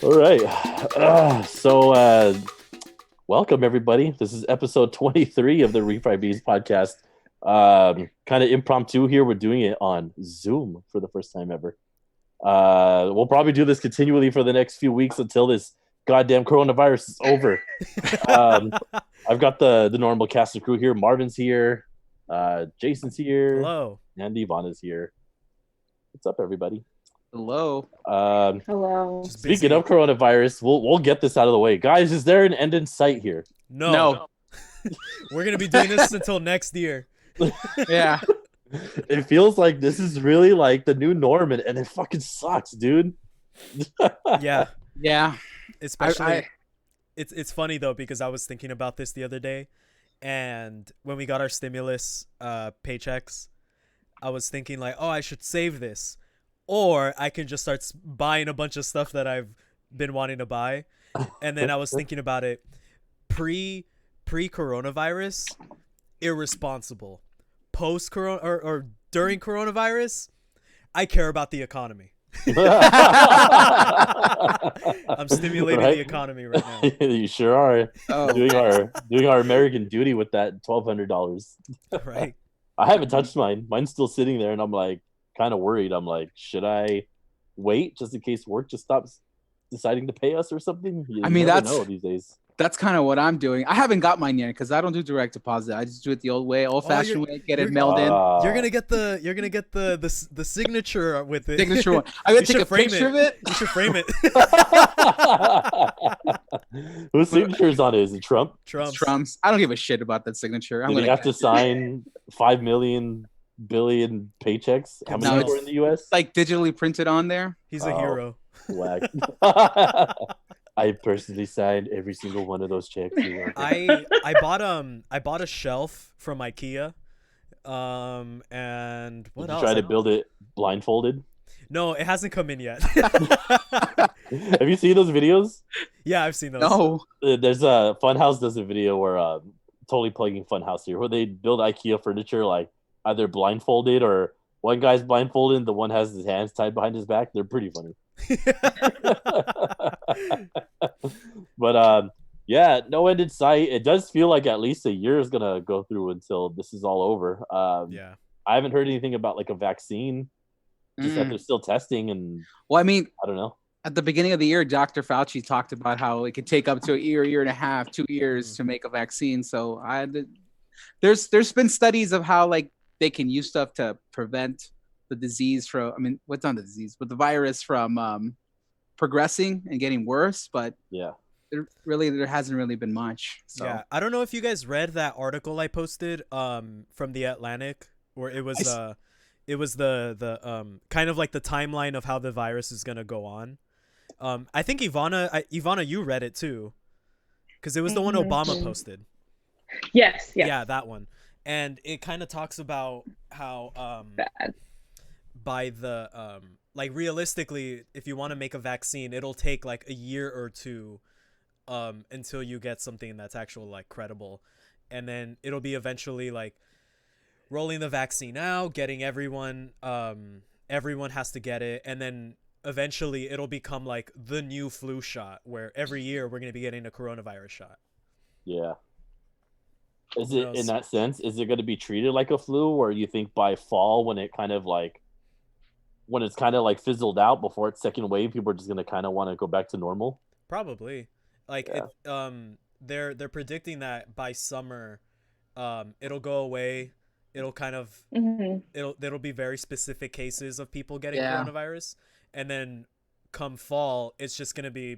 All right. Welcome everybody. This is episode 23 of the Refried Beans Podcast. Kind of impromptu here. We're doing it on Zoom for the first time ever. We'll probably do this continually for the next few weeks until this goddamn coronavirus is over. I've got the normal cast and crew here. Marvin's here. Jason's here. Hello. And Ivana's here. What's up, everybody? Hello. Hello. Speaking of coronavirus, we'll get this out of the way. Guys, is there an end in sight here? No. We're going to be doing this until next year. Yeah. It feels like this is really like the new norm, and it fucking sucks, dude. Yeah. Yeah. Especially, it's funny, though, because I was thinking about this the other day, and when we got our stimulus paychecks, I was thinking like, oh, I should save this. Or I can just start buying a bunch of stuff that I've been wanting to buy. And then I was thinking about it pre-coronavirus, irresponsible. Post-corona or during coronavirus, I care about the economy. I'm stimulating the economy right now. You sure are. Doing our American duty with that $1,200. Right. I haven't touched mine. Mine's still sitting there, and I'm like kind of worried. I'm like, should I wait just in case work just stops deciding to pay us or something? You never know these days. That's kind of what I'm doing. I haven't got mine yet because I don't do direct deposit. I just do it the old way, old-fashioned way. Get it mailed in. You're gonna get the signature with it. Signature one. I'm gonna take a picture of it. You should frame it. Whose signature's on it? Is it Trump? Trump's. I don't give a shit about that signature. Do you have to sign 5 million billion paychecks? How many are in the U.S.? Like digitally printed on there. He's a hero. Whack. I personally signed every single one of those checks. I bought a shelf from IKEA. And what else? Did you try to build it blindfolded? No, it hasn't come in yet. Have you seen those videos? Yeah, I've seen those. No. There's a Funhouse does a video where totally plugging Funhouse here, where they build IKEA furniture like either blindfolded or one guy's blindfolded and the one has his hands tied behind his back. They're pretty funny. But yeah, no end in sight. It does feel like at least a year is gonna go through until this is all over. Yeah, I haven't heard anything about like a vaccine. Just that they're still testing, and well, I mean, I don't know. At the beginning of the year, Dr. Fauci talked about how it could take up to a year and a half, 2 years to make a vaccine. So there's been studies of how like they can use stuff to prevent the disease from, I mean, what's not the disease, but the virus from progressing and getting worse. But yeah, there hasn't really been much. So. Yeah, I don't know if you guys read that article I posted from the Atlantic, where it was the kind of like the timeline of how the virus is gonna go on. I think Ivana, you read it too, because it was the one Obama posted. Yes. Yeah, that one. And it kind of talks about how by the like realistically, if you want to make a vaccine, it'll take like a year or two until you get something that's actual like credible, and then it'll be eventually like rolling the vaccine out, getting everyone has to get it, and then eventually it'll become like the new flu shot, where every year we're going to be getting a coronavirus shot. Yeah. Is it in that sense? Is it going to be treated like a flu, or you think by fall when it's kind of like fizzled out before its second wave, people are just going to kind of want to go back to normal? Probably. Like they're predicting that by summer, it'll go away. It'll kind of it'll be very specific cases of people getting coronavirus, and then come fall, it's just gonna be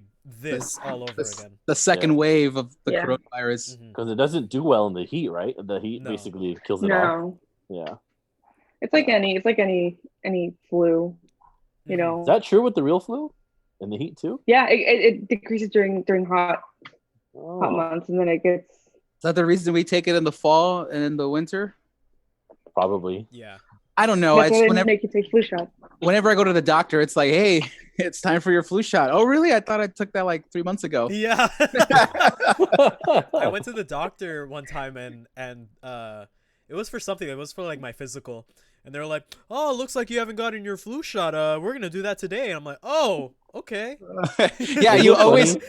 all over again. The second wave of the coronavirus, because it doesn't do well in the heat, right? The heat basically kills it off. Yeah, it's like any flu, you know. Is that true with the real flu? In the heat too? Yeah, it decreases during hot months, and then it gets. Is that the reason we take it in the fall and in the winter? Probably. Yeah. I don't know. That's why they make you take flu shot. Whenever I go to the doctor, it's like, hey, it's time for your flu shot. Oh, really? I thought I took that like 3 months ago. Yeah. I went to the doctor one time and it was for something. It was for like my physical. And they were like, oh, looks like you haven't gotten your flu shot. We're going to do that today. And I'm like, oh, Okay. Yeah, Isn't you it always funny?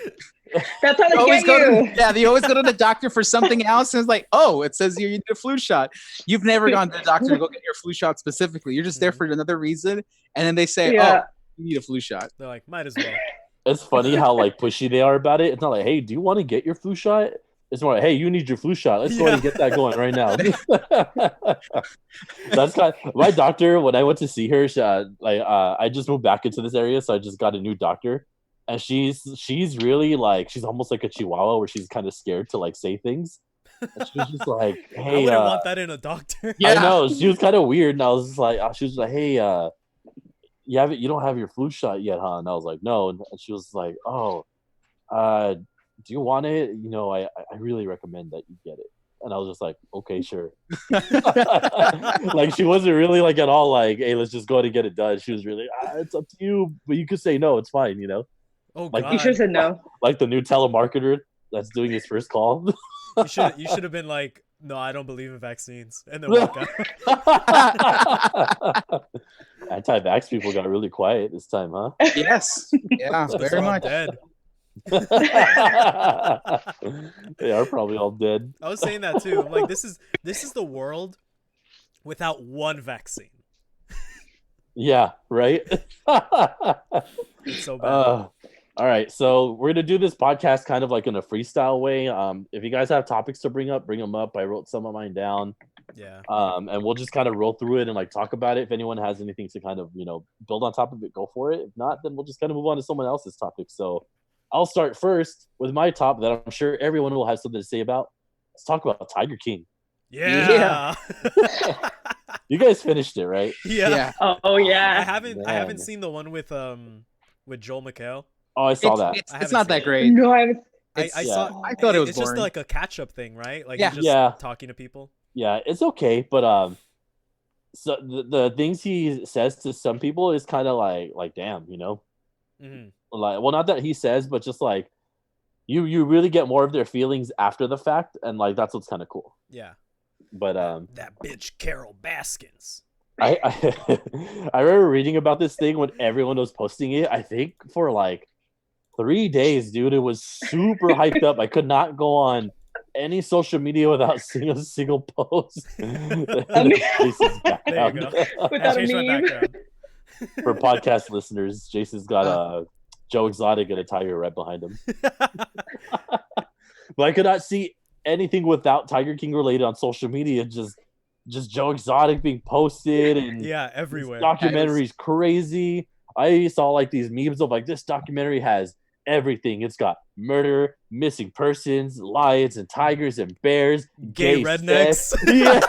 That's how they always get go you. to, yeah, you always go to the doctor for something else, and it's like, oh, it says you need a flu shot. You've never gone to the doctor to go get your flu shot specifically. You're just there for another reason, and then they say, Yeah. oh, you need a flu shot. They're like, might as well. It's funny how like pushy they are about it. It's not like, hey, do you want to get your flu shot? It's more like, hey, you need your flu shot. Let's go ahead and get that going right now. That's kind of, my doctor. When I went to see her, I just moved back into this area, so I just got a new doctor, and she's really like, she's almost like a chihuahua, where she's kind of scared to like say things. And she was just like, I hey, wouldn't want that in a doctor. Yeah. I know, she was kind of weird, and I was just like, she was like, hey, you don't have your flu shot yet, huh? And I was like, no. And she was like, oh, do you want it? You know, I really recommend that you get it. And I was just like, okay, sure. Like, she wasn't really like at all like, hey, let's just go ahead and get it done. She was really, it's up to you, but you could say no, it's fine, you know? Oh Like, God. You should have said no. Like the new telemarketer that's doing his first call. You should have been like, no, I don't believe in vaccines, and then walk out. Anti-vax people got really quiet this time, huh? Yes. Yeah, They're very all much. dead. They are probably all dead. I was saying that too. I'm like, this is the world without one vaccine. Yeah, right? It's so bad. All right, so we're gonna do this podcast kind of like in a freestyle way. If you guys have topics to bring them up. I wrote some of mine down. Yeah. And we'll just kind of roll through it and like talk about it. If anyone has anything to kind of, build on top of it, go for it. If not, then we'll just kind of move on to someone else's topic. So I'll start first with my top that I'm sure everyone will have something to say about. Let's talk about Tiger King. Yeah. You guys finished it, right? Yeah. Oh I yeah. haven't Man. seen the one with Joel McHale. Oh, I saw that. I It's haven't not seen that it. great. No, I haven't. I It's- saw. I thought it was It's just boring. like a catch-up thing, right? Like Yeah. he's just Yeah. talking to people. Yeah, it's okay, but so the things he says to some people is kind of like damn, Hmm. like, well, not that he says, but just like you really get more of their feelings after the fact, and like that's what's kind of cool. Yeah. But That bitch Carol Baskins. I I remember reading about this thing when everyone was posting it. I think for like 3 days, dude. It was super hyped up. I could not go on any social media without seeing a single post. Jason's There you background. go. Without I a changed my meme. background. For podcast listeners, Jason's got Joe Exotic and a tiger right behind him. But I could not see anything without Tiger King related on social media. Just Joe Exotic being posted and Yeah, everywhere. documentary's crazy. I saw like these memes of like, this documentary has everything. It's got murder, missing persons, lions and tigers and bears, Gay rednecks. sex. Yeah.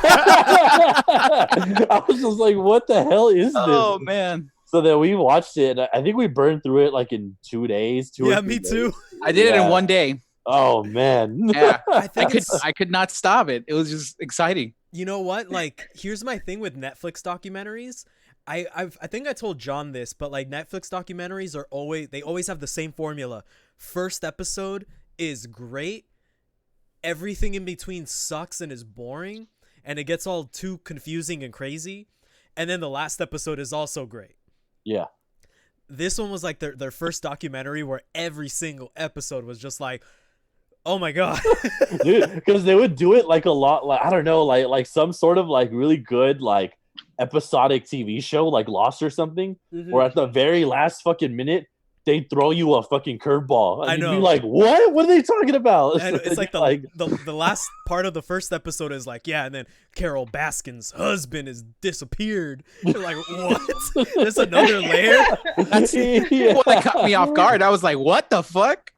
I was just like, what the hell is this? Oh man, So then we watched it, and I think we burned through it like in 2 days. Yeah, me too. I did it Yeah. in one day. Oh man. Yeah, I think it's, I could not stop it. It was just exciting. you know what? Like, here's my thing with Netflix documentaries. I think I told John this, but like Netflix documentaries always have the same formula. First episode is great. Everything in between sucks and is boring, and it gets all too confusing and crazy. And then the last episode is also great. Yeah. This one was like their first documentary where every single episode was just like, oh my God. Dude, because they would do it like a lot, like I don't know, like some sort of like really good like episodic TV show like Lost or something, where at the very last fucking minute they throw you a fucking curveball. And I you'd know. be like, what are they talking about? And it's like You're the last part of the first episode is like, yeah, and then Carol Baskin's husband is disappeared. You're like, what? There's another layer? That's Yeah. what that caught me off guard. I was like, what the fuck?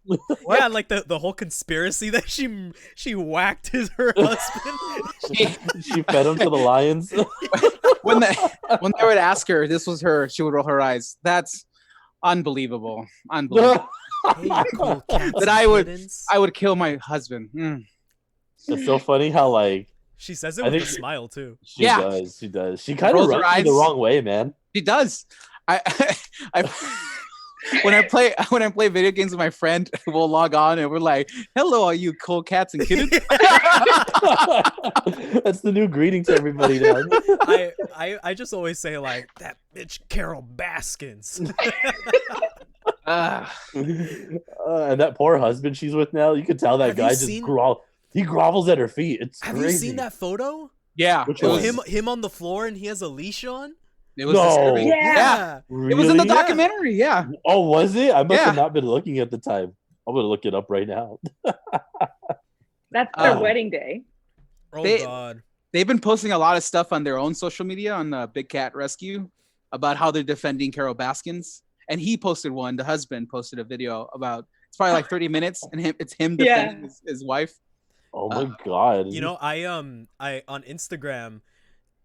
Yeah, like the whole conspiracy that she whacked her husband. She fed him to the lions. when they would ask her, this was her, she would roll her eyes. That's unbelievable. Unbelievable. Hey, cool cats That and I would- kittens. I would kill my husband. Mm. It's so funny how like She says it I with a think- smile too. she Yeah. does. She kind of Rolls her rubs me the eyes. wrong way, man. She does. I when I play video games with my friend, we'll log on and we're like, "Hello, all you cool cats and kittens." That's the new greeting to everybody now. I just always say like that bitch Carol Baskins. And that poor husband she's with now, you could tell that Have you guy just seen- he grovels at her feet. It's Have crazy. you seen that photo? Yeah, Which it one? was Him on the floor and he has a leash on. it was No. disturbing. Yeah. It was in the Really? documentary. Yeah. Oh, was it? I must Yeah. have not been looking at the time. I'm gonna look it up right now. That's their Oh. wedding day. Oh They- God. They've been posting a lot of stuff on their own social media on the Big Cat Rescue about how they're defending Carol Baskins. And he posted one. The husband posted a video about it's probably like 30 minutes, and it's him Yeah. defending his wife. Oh my god. You know, I on Instagram,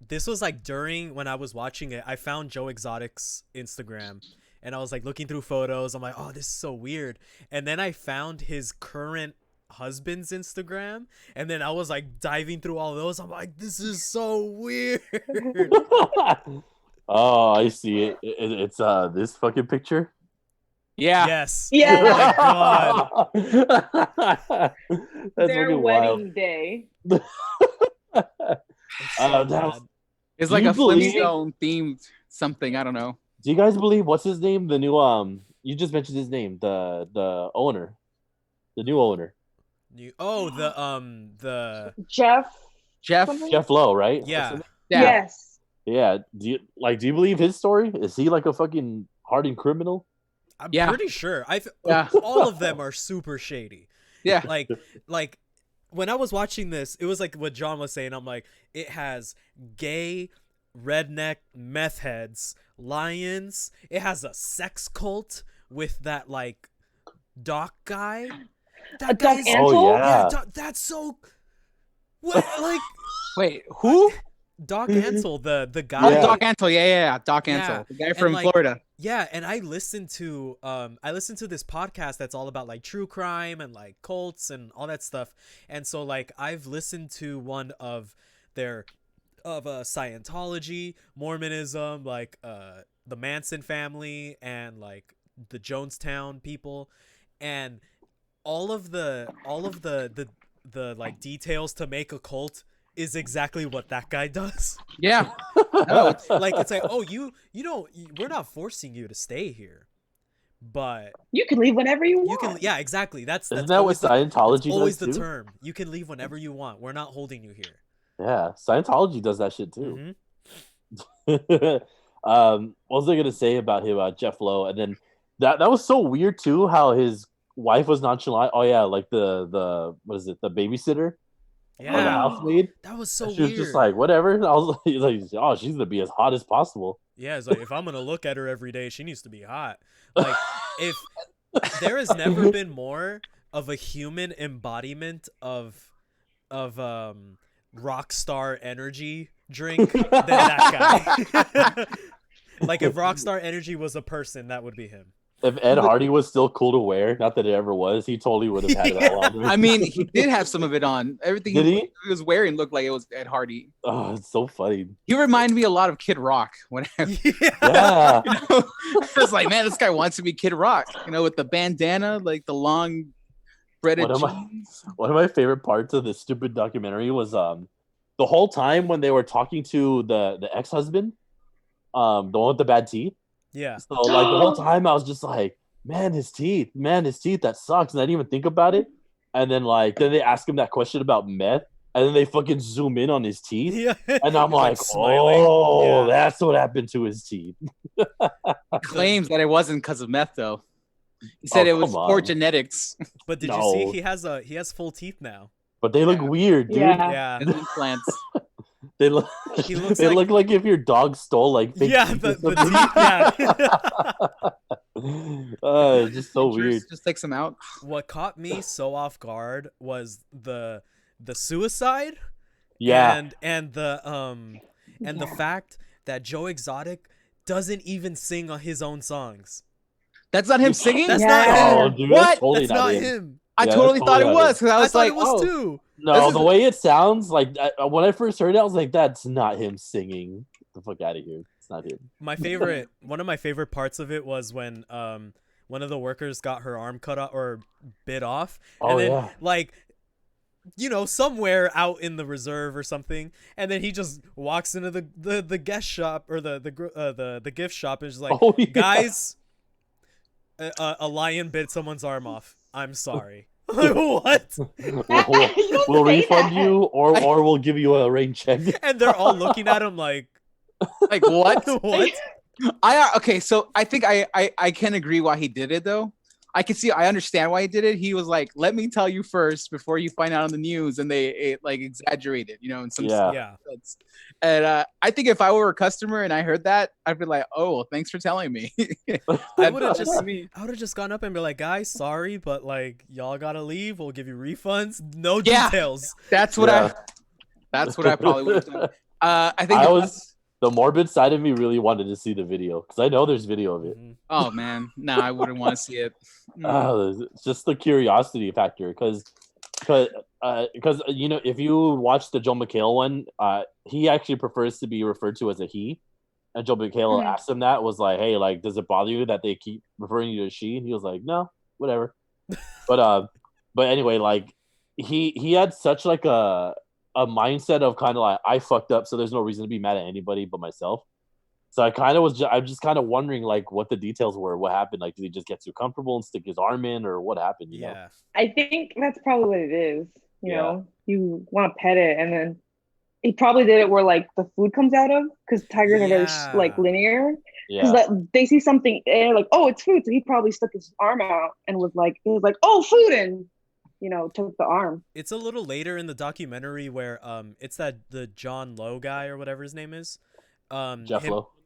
this was like during when I was watching it, I found Joe Exotic's Instagram and I was like looking through photos. I'm like, oh, this is so weird. And then I found his current husband's Instagram, and then I was like diving through all those. I'm like, this is so weird. Oh, I see it. It's this fucking picture. Yeah. Yes. Yeah. Oh my God. That's Their fucking wedding wild. day. I'm so that mad. was- It's Do like you a believe- Flintstone themed something. I don't know. Do you guys believe what's his name? The new you just mentioned his name. The owner, the new owner, the Jeff. Jeff. Something? Jeff Lowe, right? yeah. Yeah. Yes. Yeah. Do you believe his story? Is he like a fucking hardened criminal? I'm Yeah. pretty sure. Yeah. All of them are super shady. Yeah. Like when I was watching this, it was like what John was saying. I'm like, it has gay, redneck, meth heads, lions. It has a sex cult with that like Doc guy. That Doc guy's Ansel? Oh yeah. That's so. What like Wait, who? Doc Ansel, the Oh, guy. Yeah. Doc Ansel. Yeah. Doc Yeah. Ansel, the guy from like, Florida. Yeah, and I listened to this podcast that's all about like true crime and like cults and all that stuff. And so like I've listened to one of Scientology, Mormonism, like the Manson family and like the Jonestown people, and all of the like details to make a cult is exactly what that guy does. Yeah. No, Like it's like, oh, you don't, we're not forcing you to stay here, but You can leave whenever you you want. can. Yeah, exactly. That's Isn't that what always Scientology always does the too? term. You can leave whenever you want. We're not holding you here. Yeah, Scientology does that shit too. Mhm. What was I gonna say about him, Jeff Lowe? And then that was so weird too, how his wife was nonchalant. Oh yeah, like the what is it, the babysitter or the Yeah, housemaid? that was so And she was weird. just like, whatever. And I was like, oh, she's gonna be as hot as possible. Yeah, it's like if I'm gonna look at her every day, she needs to be hot. Like if there has never been more of a human embodiment of rock star energy drink than that guy. Like if Rockstar Energy was a person, that would be him. If Ed Hardy was still cool to wear, not that it ever was, he totally would have had it all on. I mean, he did have some of it on. Everything Did he was wearing looked like it was Ed Hardy. Oh, it's so funny. He reminded me a lot of Kid Rock. When I, Yeah. you know, I was like, man, this guy wants to be Kid Rock. You know, with the bandana, like the long breaded What am I- jeans. One of my favorite parts of this stupid documentary was the whole time when they were talking to the ex-husband, the one with the bad teeth. Yeah. So like the whole time I was just like, man, his teeth, that sucks. And I didn't even think about it. And then then they ask him that question about meth, and then they fucking zoom in on his teeth. Yeah. And I'm He's, like, smiling. oh, Yeah. that's what happened to his teeth. He claims that it wasn't because of meth, though. He said Oh, it was come poor on. genetics. But did you No. see he has full teeth now? But they look weird, dude. Yeah. Yeah. And implants. They look He looks they like- look like if your dog stole like fake Yeah, teeth the or teeth, something. It's just so weird. Just takes them out. What caught me so off guard was the suicide. Yeah. And the fact that Joe Exotic doesn't even sing on his own songs. That's not him singing? That's Yeah. not Oh, him. dude, What? that's totally That's not him. him. I Yeah, totally that's thought it totally was because I I was thought like, it was oh, too. No, This is- the way it sounds, like when I first heard it, I was like, "That's not him singing." Get the fuck out of here! It's not him. One of my favorite parts of it was when one of the workers got her arm cut off or bit off, and Oh then yeah. like, you know, somewhere out in the reserve or something, and then he just walks into the guest shop or the gift shop and is like, Oh, yeah. guys, a lion bit someone's arm off. I'm sorry. What? We'll refund you, or we'll give you a rain check. And they're all looking at him like what? what? Okay, so I think I can agree why he did it though. I understand why he did it. He was like, let me tell you first before you find out on the news, and they like exaggerated, in some sense. And I think if I were a customer and I heard that, I'd be like, oh, well, thanks for telling me. I would have just gone up and be like, guys, sorry, but like y'all gotta leave. We'll give you refunds. No details. That's what I probably would have done. I think the morbid side of me really wanted to see the video because I know there's video of it. Oh man, no, I wouldn't want to see it. It's just the curiosity factor because if you watch the Joe McHale one, he actually prefers to be referred to as a he, and Joe McHale asked him that, was like, hey, like, does it bother you that they keep referring you to she? And he was like, no, whatever. but anyway, like he had such like a mindset of kind of like, I fucked up, so there's no reason to be mad at anybody but myself. So I'm just kind of wondering like what the details were, what happened. Like, did he just get too comfortable and stick his arm in, or what happened? You know? I think that's probably what it is. You know, you want to pet it, and then he probably did it where like the food comes out of, because tigers are very like linear. Because they see something and like, oh, it's food. So he probably stuck his arm out and was like, oh, food, and took the arm. It's a little later in the documentary where it's the John Lowe guy or whatever his name is.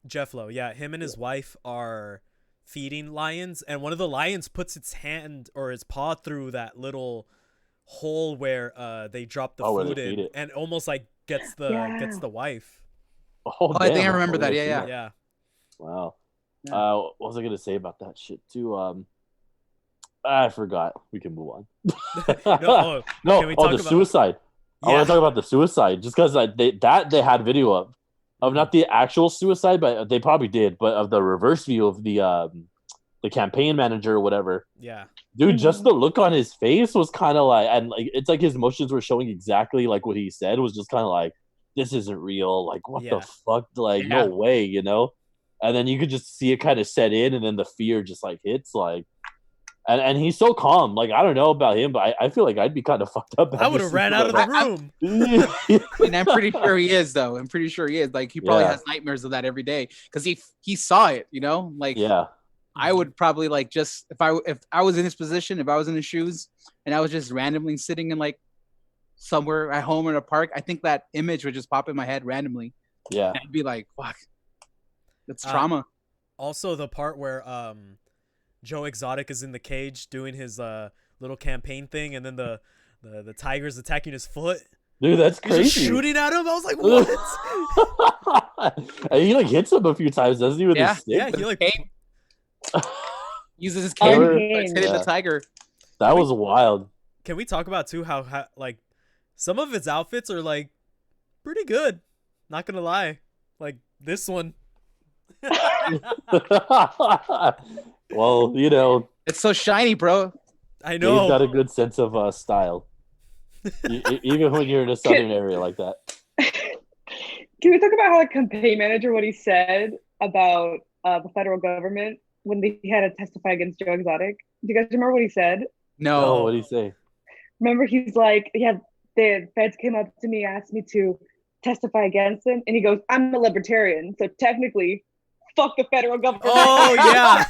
Jeff Lowe, yeah. Him and his wife are feeding lions, and one of the lions puts its hand or its paw through that little hole where they drop the food in, and almost like gets the wife. I think I remember that. Yeah. Wow. What was I gonna say about that shit too? I forgot. We can move on. No, the suicide. I want to talk about the suicide just because they had video of not the actual suicide, but they probably did, but of the reverse view of the campaign manager or whatever. Yeah. Dude, just the look on his face was kind of like, and like it's like his emotions were showing exactly like what he said, was just kind of like, this isn't real. Like, what the fuck? Like, no way, And then you could just see it kind of set in, and then the fear just like hits, like, and he's so calm. Like, I don't know about him, but I feel like I'd be kind of fucked up. I would have ran out of the room. I'm pretty sure he is, though. I'm pretty sure he is. Like, he probably has nightmares of that every day because he saw it. Like, I would probably like just if I was in his position, if I was in his shoes, and I was just randomly sitting in like somewhere at home or in a park, I think that image would just pop in my head randomly. Yeah, and I'd be like, fuck, that's trauma. Also, the part where Joe Exotic is in the cage doing his little campaign thing, and then the tiger's attacking his foot. Dude, that's crazy. He's just shooting at him. I was like, what? And he like hits him a few times, doesn't he? With his stick? Yeah, he like uses his cane, hitting the tiger. That was wild. Can we talk about too how like some of his outfits are like pretty good? Not gonna lie, like this one. Well, it's so shiny, bro. I know. He's got a good sense of style, even when you're in a southern area like that. Can we talk about how the campaign manager, what he said about the federal government when they had to testify against Joe Exotic? Do you guys remember what he said? No. What did he say? Remember, he's like, the feds came up to me, asked me to testify against him, and he goes, I'm a libertarian, so technically, fuck the federal government. Oh, yeah.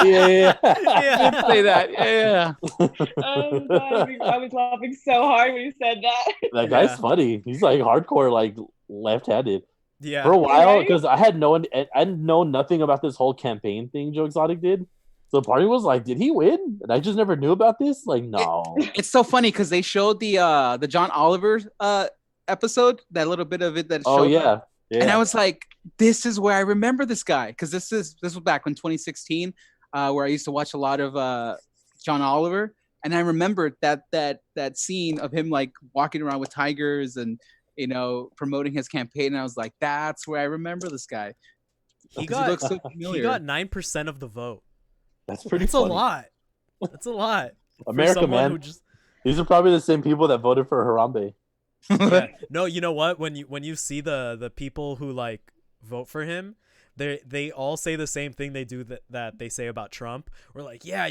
Yeah. I did say that. Yeah. I was laughing so hard when he said that. That guy's funny. He's like hardcore, like left-handed. Yeah. For a while, because I had known nothing about this whole campaign thing Joe Exotic did. So part of me was like, did he win? And I just never knew about this. Like, no. It's so funny because they showed the John Oliver episode, that little bit of it that showed. Oh yeah. Yeah. And I was like, this is where I remember this guy, because this was back in 2016, where I used to watch a lot of John Oliver, and I remembered that scene of him like walking around with tigers and promoting his campaign, and I was like, that's where I remember this guy. He looks so familiar. He got 9% of the vote. That's pretty. That's funny. a lot. That's a lot. America, man. These are probably the same people that voted for Harambe. Yeah. No, you know what? When you see the people who like vote for him, they all say the same thing they do that they say about Trump. We're like, yeah,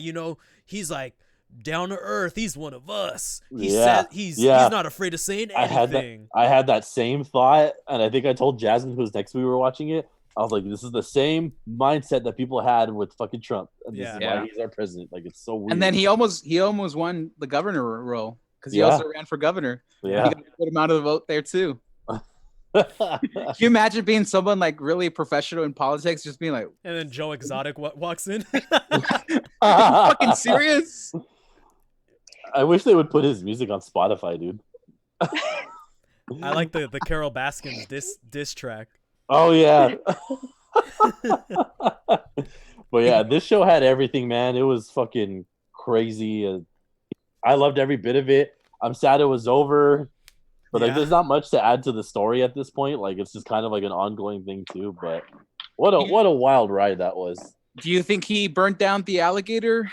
he's like down to earth. He's one of us. He said he's not afraid of saying anything. I had that same thought, and I think I told Jasmine, who was next to me, we were watching it. I was like, this is the same mindset that people had with fucking Trump, and this is why he's our president. Like, it's so weird. And then he almost won the governor role because he also ran for governor. Yeah, he got a good amount of the vote there too. Can you imagine being someone like really professional in politics, just being like, and then Joe Exotic walks in? Are you fucking serious? I wish they would put his music on Spotify, dude. I like the Carol Baskins diss track. Oh yeah. But yeah, this show had everything, man. It was fucking crazy. I loved every bit of it. I'm sad it was over. But like, there's not much to add to the story at this point. Like, it's just kind of like an ongoing thing too. But what a wild ride that was. Do you think he burnt down the alligator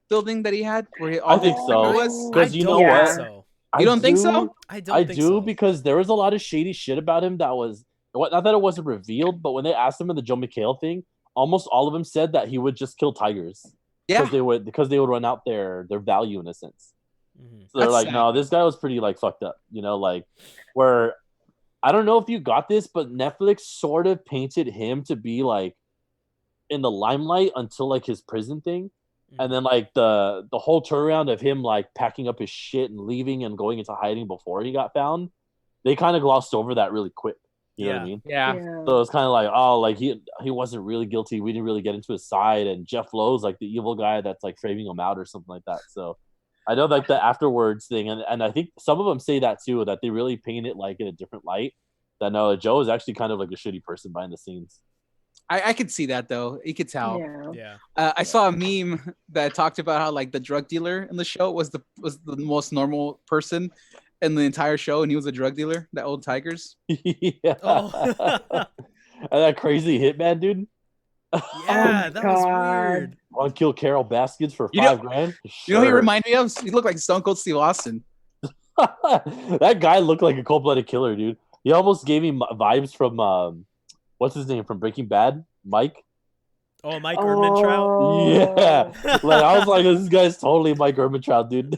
building that he had? I think so. Because you know what? So. You don't think so? I don't think so. Because there was a lot of shady shit about him that was not that it wasn't revealed, but when they asked him in the Joe McHale thing, almost all of them said that he would just kill tigers. Yeah. Because they would run out their value in a sense. Mm-hmm. So they're like, no, this guy was pretty like fucked up, like where I don't know if you got this, but Netflix sort of painted him to be like in the limelight until like his prison thing. Mm-hmm. And then like the whole turnaround of him like packing up his shit and leaving and going into hiding before he got found, they kind of glossed over that really quick. You know what I mean? Yeah. So it's kind of like, oh, like he wasn't really guilty. We didn't really get into his side, and Jeff Lowe's like the evil guy that's like framing him out or something like that. So I know like the afterwards thing, and I think some of them say that too, that they really paint it like in a different light. That no, Joe is actually kind of like a shitty person behind the scenes. I could see that though. You could tell. Yeah. I saw a meme that talked about how like the drug dealer in the show was the most normal person in the entire show, and he was a drug dealer. That old Tigers. Yeah. Oh. And that crazy hitman dude. Yeah, that was weird. I'll kill Carol Baskins for $5,000. Sure. You know who he reminded me of? He looked like Stone Cold Steve Austin. That guy looked like a cold-blooded killer, dude. He almost gave me vibes from what's his name from Breaking Bad, Mike. Oh, Mike Ehrmantraut. Yeah, like I was like, this guy's totally Mike Ehrmantraut, dude.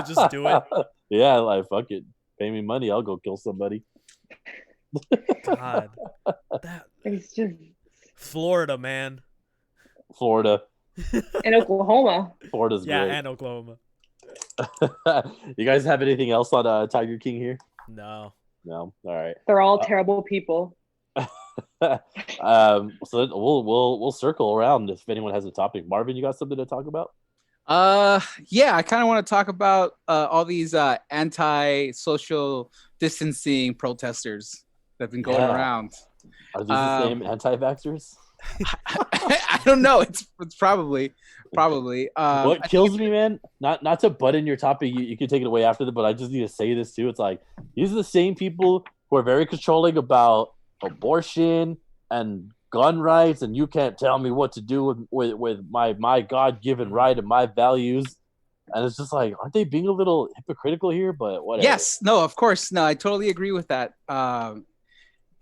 Just do it. Yeah, like fuck it, pay me money, I'll go kill somebody. God, it's just Florida, man. Florida. And Oklahoma. Florida's great. Yeah, and Oklahoma. You guys have anything else on Tiger King here? No. All right. They're all terrible people. So we'll circle around if anyone has a topic. Marvin, you got something to talk about? Yeah, I kind of want to talk about all these anti-social distancing protesters that have been going around. Are these the same anti-vaxxers? I don't know. It's probably. What kills me, man, not to butt in your topic, you can take it away after that, but I just need to say this too. It's like these are the same people who are very controlling about abortion and gun rights, and you can't tell me what to do with my God-given right and my values. And it's just like, aren't they being a little hypocritical here? But whatever. Yes, no, of course, no, I totally agree with that.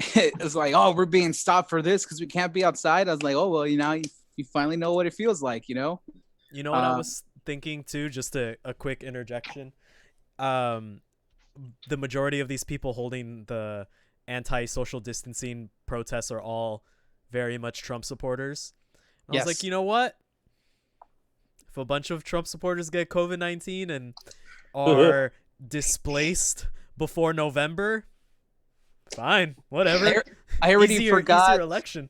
It's like, oh, we're being stopped for this because we can't be outside. I was like, oh well, you finally know what it feels like, You know what I was thinking too? Just a quick interjection. The majority of these people holding the anti-social distancing protests are all very much Trump supporters. I was like, you know what? If a bunch of Trump supporters get COVID-19 and are displaced before November, fine, whatever. I already forgot. Easier election.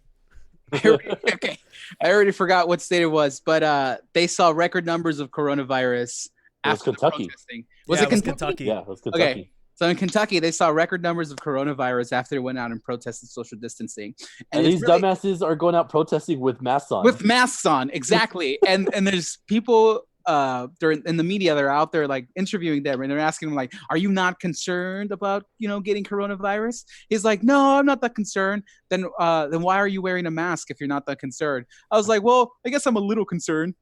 Okay, I already forgot what state it was, but they saw record numbers of coronavirus after Kentucky. protesting. Was it Kentucky? Yeah, it was Kentucky. Okay. So in Kentucky, they saw record numbers of coronavirus after they went out and protested social distancing. And these dumbasses are going out protesting with masks on. With masks on, exactly. and there's people in the media that are out there like interviewing them, and they're asking them like, "Are you not concerned about getting coronavirus?" He's like, "No, I'm not that concerned." Then why are you wearing a mask if you're not that concerned? I was like, "Well, I guess I'm a little concerned."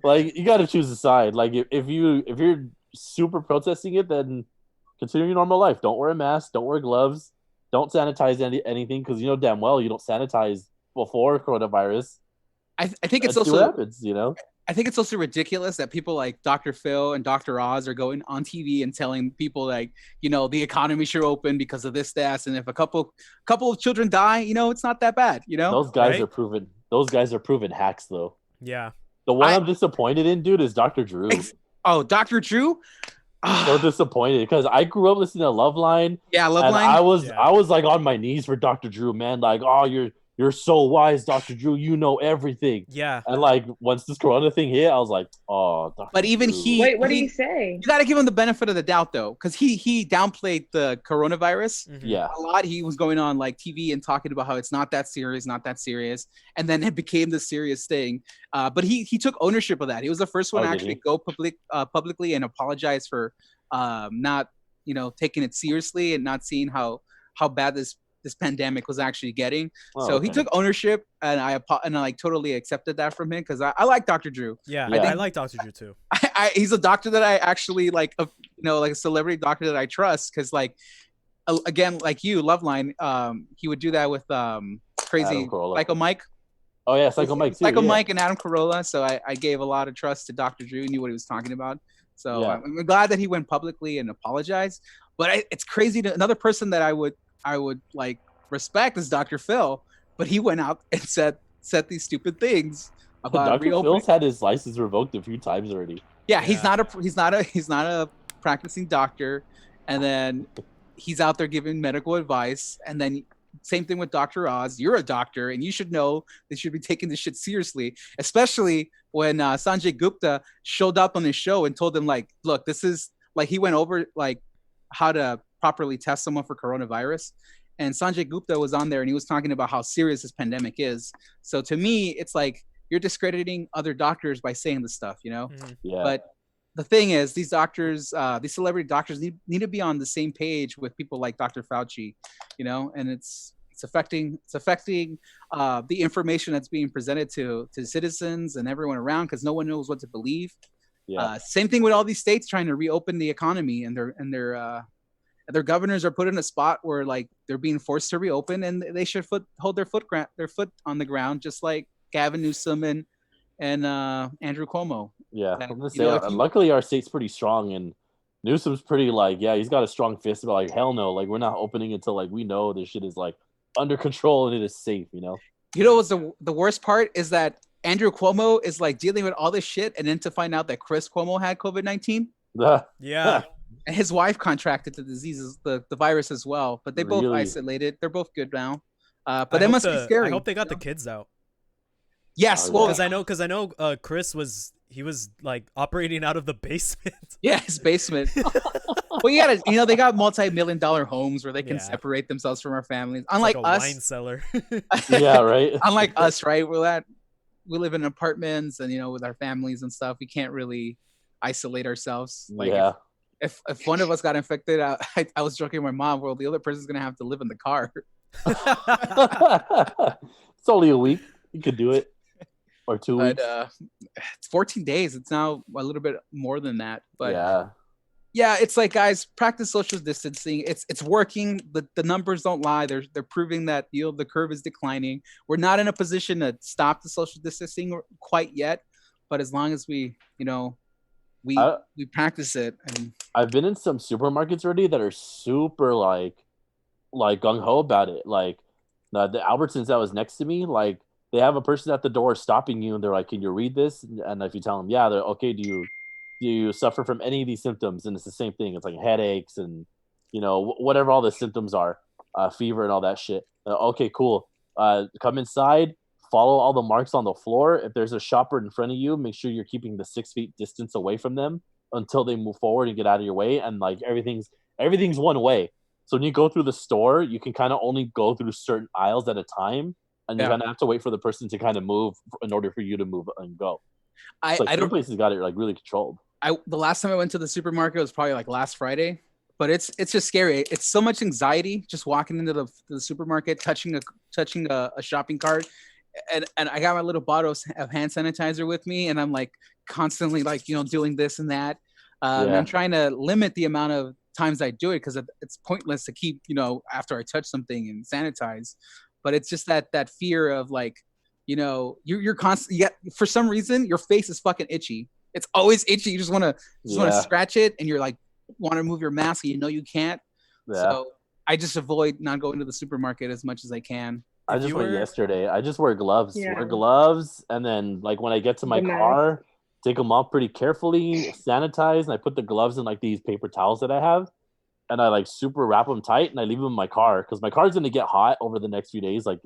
Like, you got to choose a side. Like if you're super protesting it, then continue your normal life. Don't wear a mask. Don't wear gloves. don't sanitize anything because you know damn well you don't sanitize before coronavirus. I think it's Let's see also what happens, you know. I think it's also ridiculous that people like Dr. Phil and Dr. Oz are going on TV and telling people like, you know, the economy should open because of this, that, and if a couple of children die, you know, it's not that bad, you know. Those guys are proven. Those guys are proven hacks, though. Yeah. The one I'm disappointed in, dude, is Dr. Drew. Dr. Drew. So disappointed because I grew up listening to Loveline. Yeah, Loveline. I was like on my knees for Dr. Drew, man. Like, oh, you're so wise, Dr. Drew. You know everything. Yeah. And like once this Corona thing hit, I was like, oh, Dr. But even Drew. Wait, what do you say? You got to give him the benefit of the doubt though, because he downplayed the coronavirus. Mm-hmm. Yeah. A lot. He was going on like TV and talking about how it's not that serious, and then it became the serious thing. But he took ownership of that. He was the first one to actually go publicly and apologize for not, you know, taking it seriously and not seeing how bad this pandemic was actually getting. He took ownership, and I like totally accepted that from him because I like Dr. Drew. Yeah, I like Dr. Drew too. He's a doctor that I actually like, you know, like a celebrity doctor that I trust because like, again, like you, Loveline, he would do that with crazy Psycho Mike. Oh yeah, Psycho Mike too. Psycho Mike and Adam Carolla. So I gave a lot of trust to Dr. Drew, knew what he was talking about. So I'm glad that he went publicly and apologized. But it's crazy another person that I would like respect is Dr. Phil, but he went out and said these stupid things about Dr. Phil's had his license revoked a few times already. Yeah, he's not a practicing doctor, and then he's out there giving medical advice, and then same thing with Dr. Oz. You're a doctor, and you should know they should be taking this shit seriously, especially when Sanjay Gupta showed up on his show and told them like, look, this is like he went over like how to properly test someone for coronavirus. And Sanjay Gupta was on there and he was talking about how serious this pandemic is. So to me, it's like you're discrediting other doctors by saying this stuff, you know? Yeah. But the thing is, these doctors, these celebrity doctors need to be on the same page with people like Dr. Fauci, you know? And it's affecting the information that's being presented to citizens and everyone around because no one knows what to believe. Yeah. Same thing with all these states trying to reopen the economy, and their governors are put in a spot where like they're being forced to reopen, and they should hold their foot on the ground, just like Gavin Newsom and Andrew Cuomo. Yeah, luckily our state's pretty strong, and Newsom's pretty like, yeah, he's got a strong fist about like, hell no, like we're not opening until like we know this shit is like under control and it is safe, you know. You know what's the worst part is that Andrew Cuomo is like dealing with all this shit, and then to find out that Chris Cuomo had COVID-19. Yeah. And his wife contracted the diseases, the virus as well, but they both isolated. They're both good now. But that must be scary. I hope they got the kids out. Yes, well, because I know Chris was like operating out of the basement. Yeah, his basement. Well, yeah, you know, they got multi-million-dollar homes where they can separate themselves from our families. Unlike like us, wine cellar. Yeah, right. Unlike us, right? We live in apartments, and you know, with our families and stuff, we can't really isolate ourselves. Like, if one of us got infected, I was joking with my mom, well, the other person's gonna have to live in the car. It's only a week. You could do it. Or 2 weeks. It's 14 days. It's now a little bit more than that. But yeah, it's like, guys, practice social distancing. It's working. The numbers don't lie. They're proving that the curve is declining. We're not in a position to stop the social distancing quite yet, but as long as we practice it. And I've been in some supermarkets already that are super like gung ho about it. Like the Albertsons that was next to me, like they have a person at the door stopping you, and they're like, "Can you read this?" And if you tell them, "Yeah," they're okay. Do you suffer from any of these symptoms? And it's the same thing. It's like headaches and whatever all the symptoms are, fever and all that shit. Okay, cool. Come inside. Follow all the marks on the floor. If there's a shopper in front of you, make sure you're keeping the 6 feet distance away from them until they move forward and get out of your way. And like everything's one way. So when you go through the store, you can kind of only go through certain aisles at a time. And you're gonna have to wait for the person to kind of move in order for you to move and go. I don't. Places got it like really controlled. The last time I went to the supermarket was probably like last Friday, but it's just scary. It's so much anxiety just walking into the supermarket, touching a shopping cart, and I got my little bottle of hand sanitizer with me, and I'm like constantly like doing this and that. And I'm trying to limit the amount of times I do it because it's pointless to keep, after I touch something and sanitize. But it's just that fear of like, you're constantly, for some reason, your face is fucking itchy. It's always itchy. You just want to scratch it, and you're like, want to move your mask, and you can't. Yeah. So I just avoid not going to the supermarket as much as I can. I just went yesterday. I just wear gloves. Yeah. Wear gloves, and then like when I get to my car, take them off pretty carefully, sanitize, and I put the gloves in like these paper towels that I have, and I like super wrap them tight, and I leave them in my car because my car's gonna get hot over the next few days, like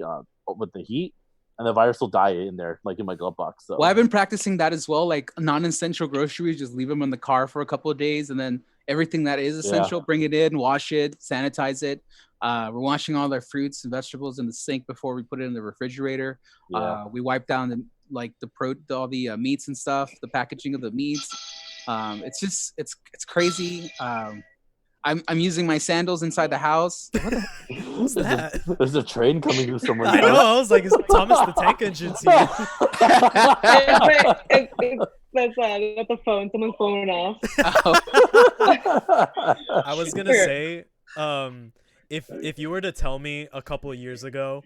with the heat. And the virus will die in there, like in my glove box. So. Well, I've been practicing that as well. Like non-essential groceries, just leave them in the car for a couple of days, and then everything that is essential, bring it in, wash it, sanitize it. We're washing all our fruits and vegetables in the sink before we put it in the refrigerator. Yeah. We wipe down all the meats and stuff, the packaging of the meats. It's crazy. I'm using my sandals inside the house. What the What's that? There's a train coming through somewhere. I know. I was like, is Thomas the Tank Engine's here? That's the phone. Someone's phone off. I was gonna say, if you were to tell me a couple of years ago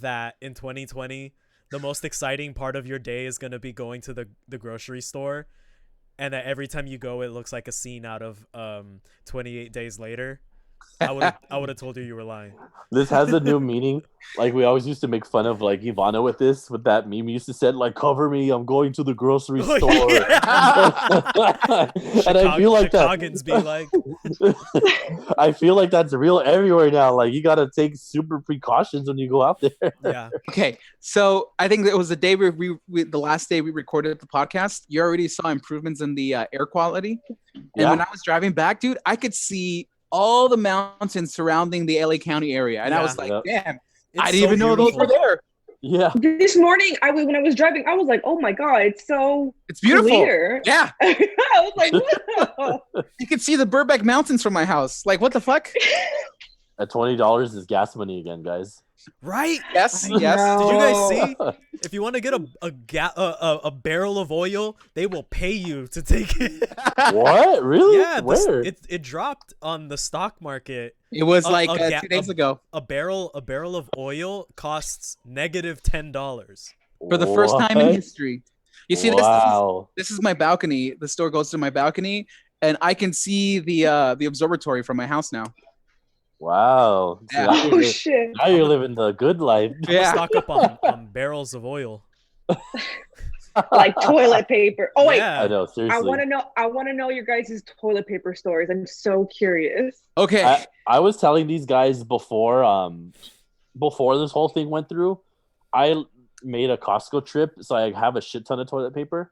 that in 2020 the most exciting part of your day is gonna be going to the grocery store, and that every time you go it looks like a scene out of 28 Days Later, I would have told you were lying. This has a new meaning. Like we always used to make fun of like Ivana with that meme used to say like, cover me, I'm going to the grocery store. And I feel like Chicagoans be like I feel like that's real everywhere now. Like you gotta take super precautions when you go out there. Yeah. Okay. So I think it was the day the last day we recorded the podcast. You already saw improvements in the air quality. And when I was driving back, dude, I could see all the mountains surrounding the LA County area. And I was like, damn, I didn't even know those were there. Yeah. This morning, when I was driving, I was like, oh my God, it's beautiful. Clear. Yeah. I was like, what? You can see the Burbank Mountains from my house. Like, what the fuck? At $20 is gas money again, guys. Right? Yes. Did you guys see? If you want to get a barrel of oil, they will pay you to take it. What? Really? Yeah. Where? It dropped on the stock market. It was 2 days ago. A barrel of oil costs $-10 for the first time in history. You see, this is my balcony. The store goes to my balcony, and I can see the observatory from my house now. Wow. Yeah. Shit. Now you're living the good life. Yeah. Stock up on barrels of oil. Like toilet paper. Oh wait. Yeah. I know, seriously. I want to know your guys' toilet paper stories. I'm so curious. Okay. I was telling these guys before this whole thing went through, I made a Costco trip, so I have a shit ton of toilet paper.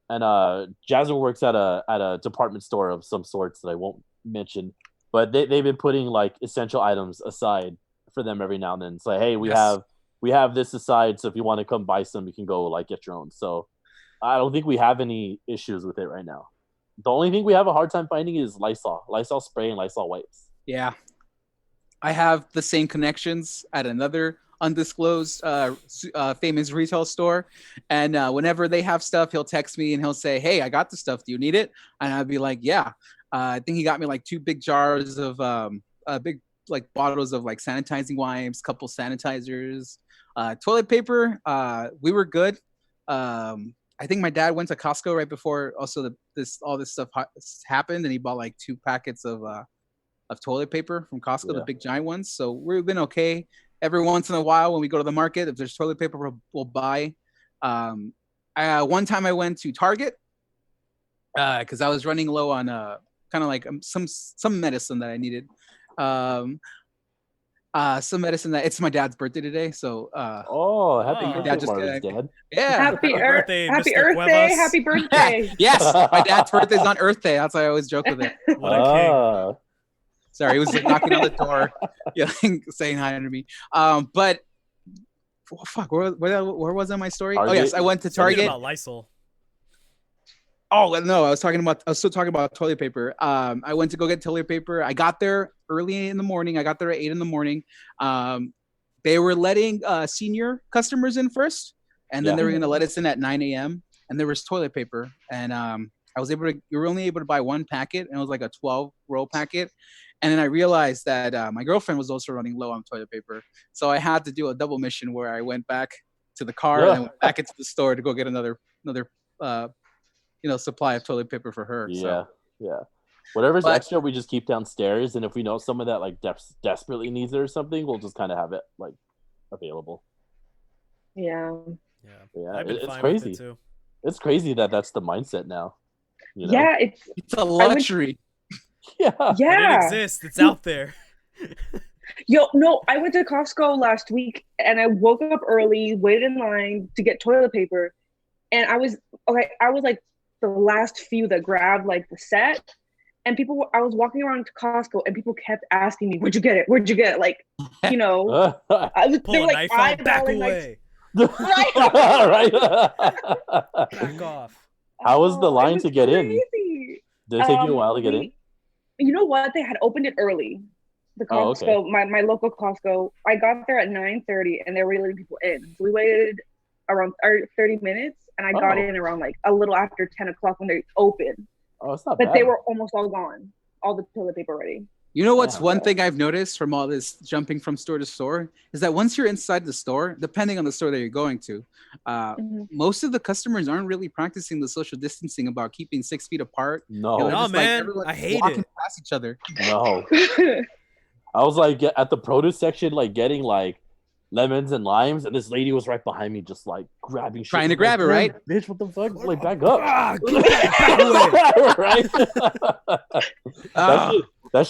And Jasmine works at a department store of some sorts that I won't mention. But they've been putting like essential items aside for them every now and then. It's like, hey, we have this aside, so if you want to come buy some, you can go like get your own. So I don't think we have any issues with it right now. The only thing we have a hard time finding is Lysol spray and Lysol wipes. Yeah, I have the same connections at another undisclosed famous retail store, and whenever they have stuff, he'll text me and he'll say, hey, I got the stuff, do you need it? And I'd be like, yeah. I think he got me like 2 big jars of big like bottles of like sanitizing wipes, couple sanitizers, toilet paper. We were good. I think my dad went to Costco right before also all this stuff happened, and he bought like 2 packets of toilet paper from Costco, the big giant ones. So we've been okay. Every once in a while when we go to the market, if there's toilet paper, we'll buy. One time I went to Target because I was running low on kind of like some medicine that I needed. Some medicine that it's my dad's birthday today. So happy birthday, Dad. Yeah. Happy Earth Day. Happy birthday. Yes. My dad's birthday's on Earth Day. That's why I always joke with it. What a king. Sorry, he was like knocking on the door, yelling, saying hi to me. But fuck, where was that my story? Target. Oh yes, I went to Target. About Lysol. Oh no, I was still talking about toilet paper. I went to go get toilet paper. I got there early in the morning. I got there at 8 a.m. They were letting senior customers in first, and then they were gonna let us in at 9 a.m. And there was toilet paper. And you were only able to buy one packet, and it was like a 12-roll packet. And then I realized that my girlfriend was also running low on toilet paper, so I had to do a double mission where I went back to the car and then went back into the store to go get another supply of toilet paper for her. Yeah, yeah. Whatever's extra, we just keep downstairs, and if we know someone that like desperately needs it or something, we'll just kind of have it like available. Yeah. It's crazy. It too. It's crazy that that's the mindset now. You know? Yeah, it's a luxury. Yeah. But it exists. It's out there. Yo, no, I went to Costco last week and I woke up early, waited in line to get toilet paper, and I was like the last few that grabbed like the set. And I was walking around to Costco and people kept asking me, "Where'd you get it? Where'd you get it?" Like, you know, pull a knife out, back away. Right. Back off. How was the line to get in? Did it take you a while to get in? You know what? They had opened it early. The Costco, my local Costco. I got there at 9:30 and they were letting people in. So we waited around 30 minutes and I got in around like a little after 10 o'clock when they opened. Oh, it's not bad. But they were almost all gone. All the toilet paper ready. You know what's one thing I've noticed from all this jumping from store to store is that once you're inside the store, depending on the store that you're going to, most of the customers aren't really practicing the social distancing about keeping 6 feet apart. No, no, man, I hate walking it. Past each other. No, I was like at the produce section, like getting like lemons and limes, and this lady was right behind me, just like grabbing shit. Trying to grab it, right? Bitch, what the fuck? Like, back up. Right? That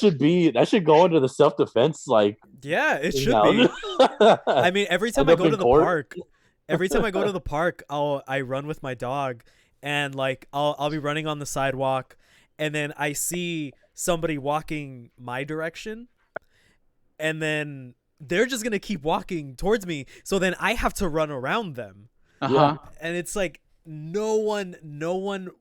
should go into the self-defense, like. Yeah, it should be. I mean, every time I go to the park, I run with my dog, and like I'll be running on the sidewalk, and then I see somebody walking my direction, and then they're just gonna keep walking towards me, so then I have to run around them. And it's like no one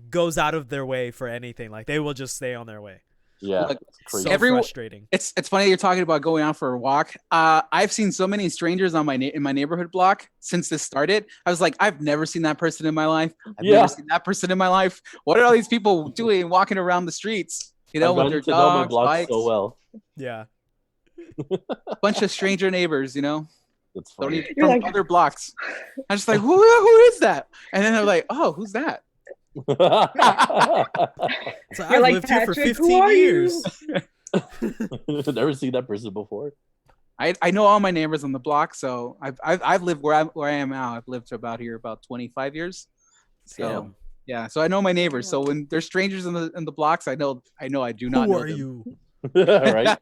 goes out of their way for anything. Like, they will just stay on their way. Yeah, like, so frustrating. It's funny you're talking about going out for a walk. I've seen so many strangers in my neighborhood block since this started. I was like, I've never seen that person in my life. I've never seen that person in my life. What are all these people doing walking around the streets? You know, with their dogs, bikes. So well. Yeah. Bunch of stranger neighbors, you know. That's funny. From like, other blocks. I'm just like, who is that? And then they're like, oh, who's that? So I've lived here for 15 years. Never seen that person before. I know all my neighbors on the block, so I've lived where I am now. I've lived about 25 years. So yeah, so I know my neighbors. So when there's strangers in the blocks, I know I do not know them. Who All are you? right.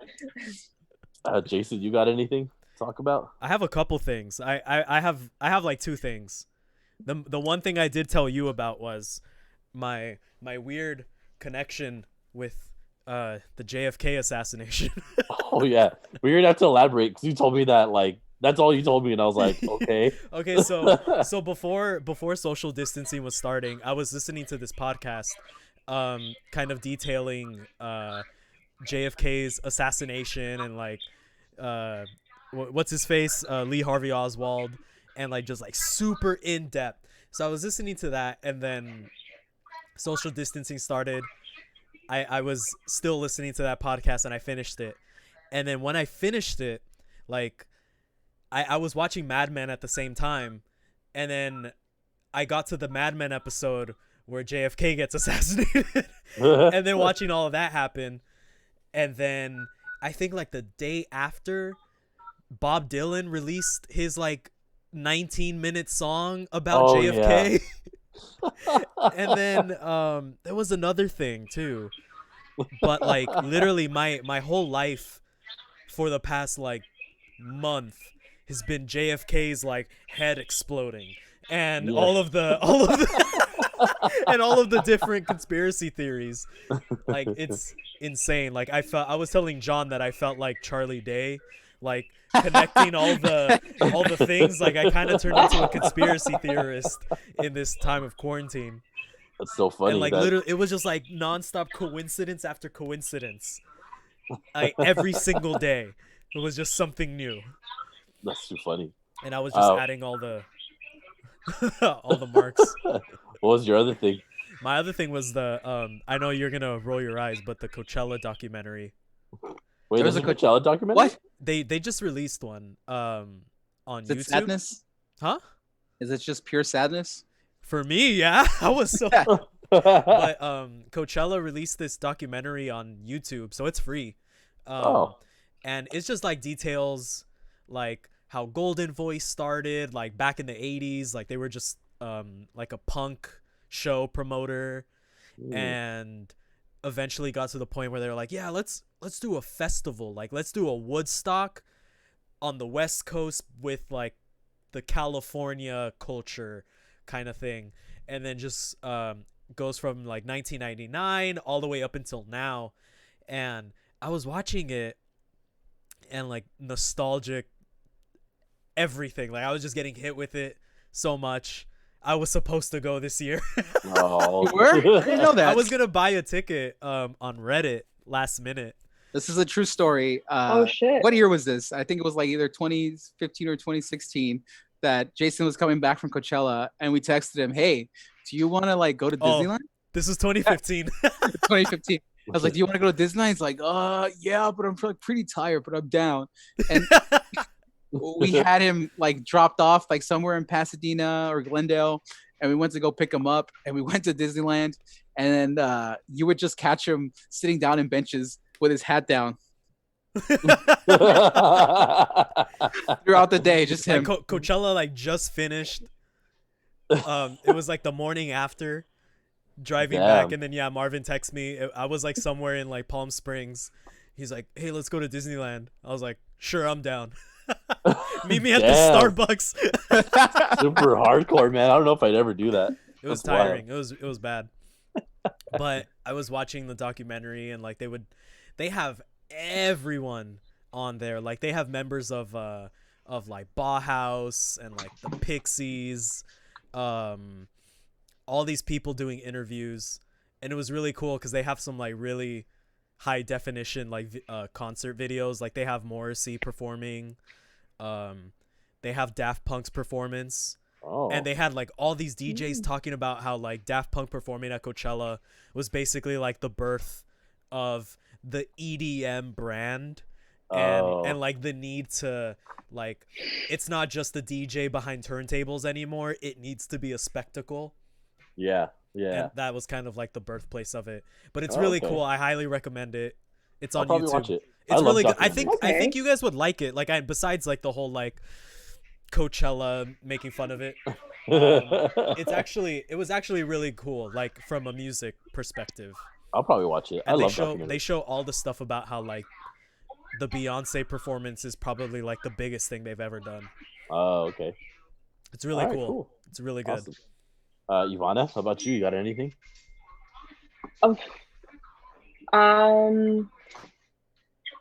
Jason, you got anything to talk about? I have a couple things. I have like two things. The one thing I did tell you about was my weird connection with the JFK assassination. Oh yeah, we're gonna have to elaborate because you told me that, like, that's all you told me, and I was like, okay. Okay, so before social distancing was starting, I was listening to this podcast, kind of detailing JFK's assassination and like what's his face, Lee Harvey Oswald, and like just like super in depth. So I was listening to that, and then social distancing started. I was still listening to that podcast, and I finished it. And then when I finished it, like I was watching Mad Men at the same time, and then I got to the Mad Men episode where JFK gets assassinated, and then watching all of that happen. And then I think like the day after, Bob Dylan released his like 19-minute song about JFK. Yeah. And then there was another thing too. But like literally my whole life for the past like month has been JFK's like head exploding and all of the and all of the different conspiracy theories. Like, it's insane. Like, I was telling John that I felt like Charlie Day, like connecting all the things. Like, I kind of turned into a conspiracy theorist in this time of quarantine. That's so funny. And like literally, it was just like nonstop coincidence after coincidence. Like every single day, it was just something new. That's too funny. And I was just adding all the all the marks. What was your other thing? My other thing was the I know you're gonna roll your eyes, but the Coachella documentary. Wait, there's a Coachella documentary? What? They just released one on Is it YouTube. sadness? Huh? Is it just pure sadness? For me, yeah. I was so but Coachella released this documentary on YouTube, so it's free. And it's just like details like how Golden Voice started, like back in the 80s, like they were just like a punk show promoter. And eventually got to the point where they're like, yeah, let's do a festival, like let's do a Woodstock on the West Coast with like the California culture kind of thing. And then just goes from like 1999 all the way up until now. And I was watching it and like nostalgic everything, like I was just getting hit with it so much. I was supposed to go this year. Oh, You were? I didn't know that. I was gonna buy a ticket on Reddit last minute. This is a true story. Oh shit! What year was this? I think it was like either 2015 or 2016 that Jason was coming back from Coachella, and we texted him, "Hey, do you want to like go to Disneyland?" This was 2015. 2015. I was like, "Do you want to go to Disneyland?" He's like, yeah, but I'm pretty tired, but I'm down." And we had him like dropped off like somewhere in Pasadena or Glendale, and we went to go pick him up, and we went to Disneyland, and then you would just catch him sitting down in benches with his hat down throughout the day. Just him. Like Coachella like just finished. It was like the morning after driving back, and then Marvin texted me. I was like somewhere in like Palm Springs. He's like, "Hey, let's go to Disneyland." I was like, "Sure, I'm down." Meet me at the Starbucks. Super hardcore, man. I don't know if I'd ever do that. It was tiring. Wild. It was bad. But I was watching the documentary, and like they have everyone on there. Like they have members of like Bauhaus and like the Pixies, all these people doing interviews, and it was really cool because they have some like really high definition like concert videos. Like they have Morrissey performing, they have Daft Punk's performance. And they had like all these DJs talking about how like Daft Punk performing at Coachella was basically like the birth of the EDM brand. And like the need to like, it's not just the DJ behind turntables anymore. It needs to be a spectacle. Yeah. And that was kind of like the birthplace of it. But it's really cool. I highly recommend it. It's on I'll YouTube. Watch it. It's really good. I think you guys would like it. Like besides like the whole like Coachella making fun of it. It was actually really cool, like from a music perspective. I'll probably watch it. And they show all the stuff about how like the Beyonce performance is probably like the biggest thing they've ever done. Oh, okay. It's really cool. It's really good. Awesome. Ivana, how about you? You got anything?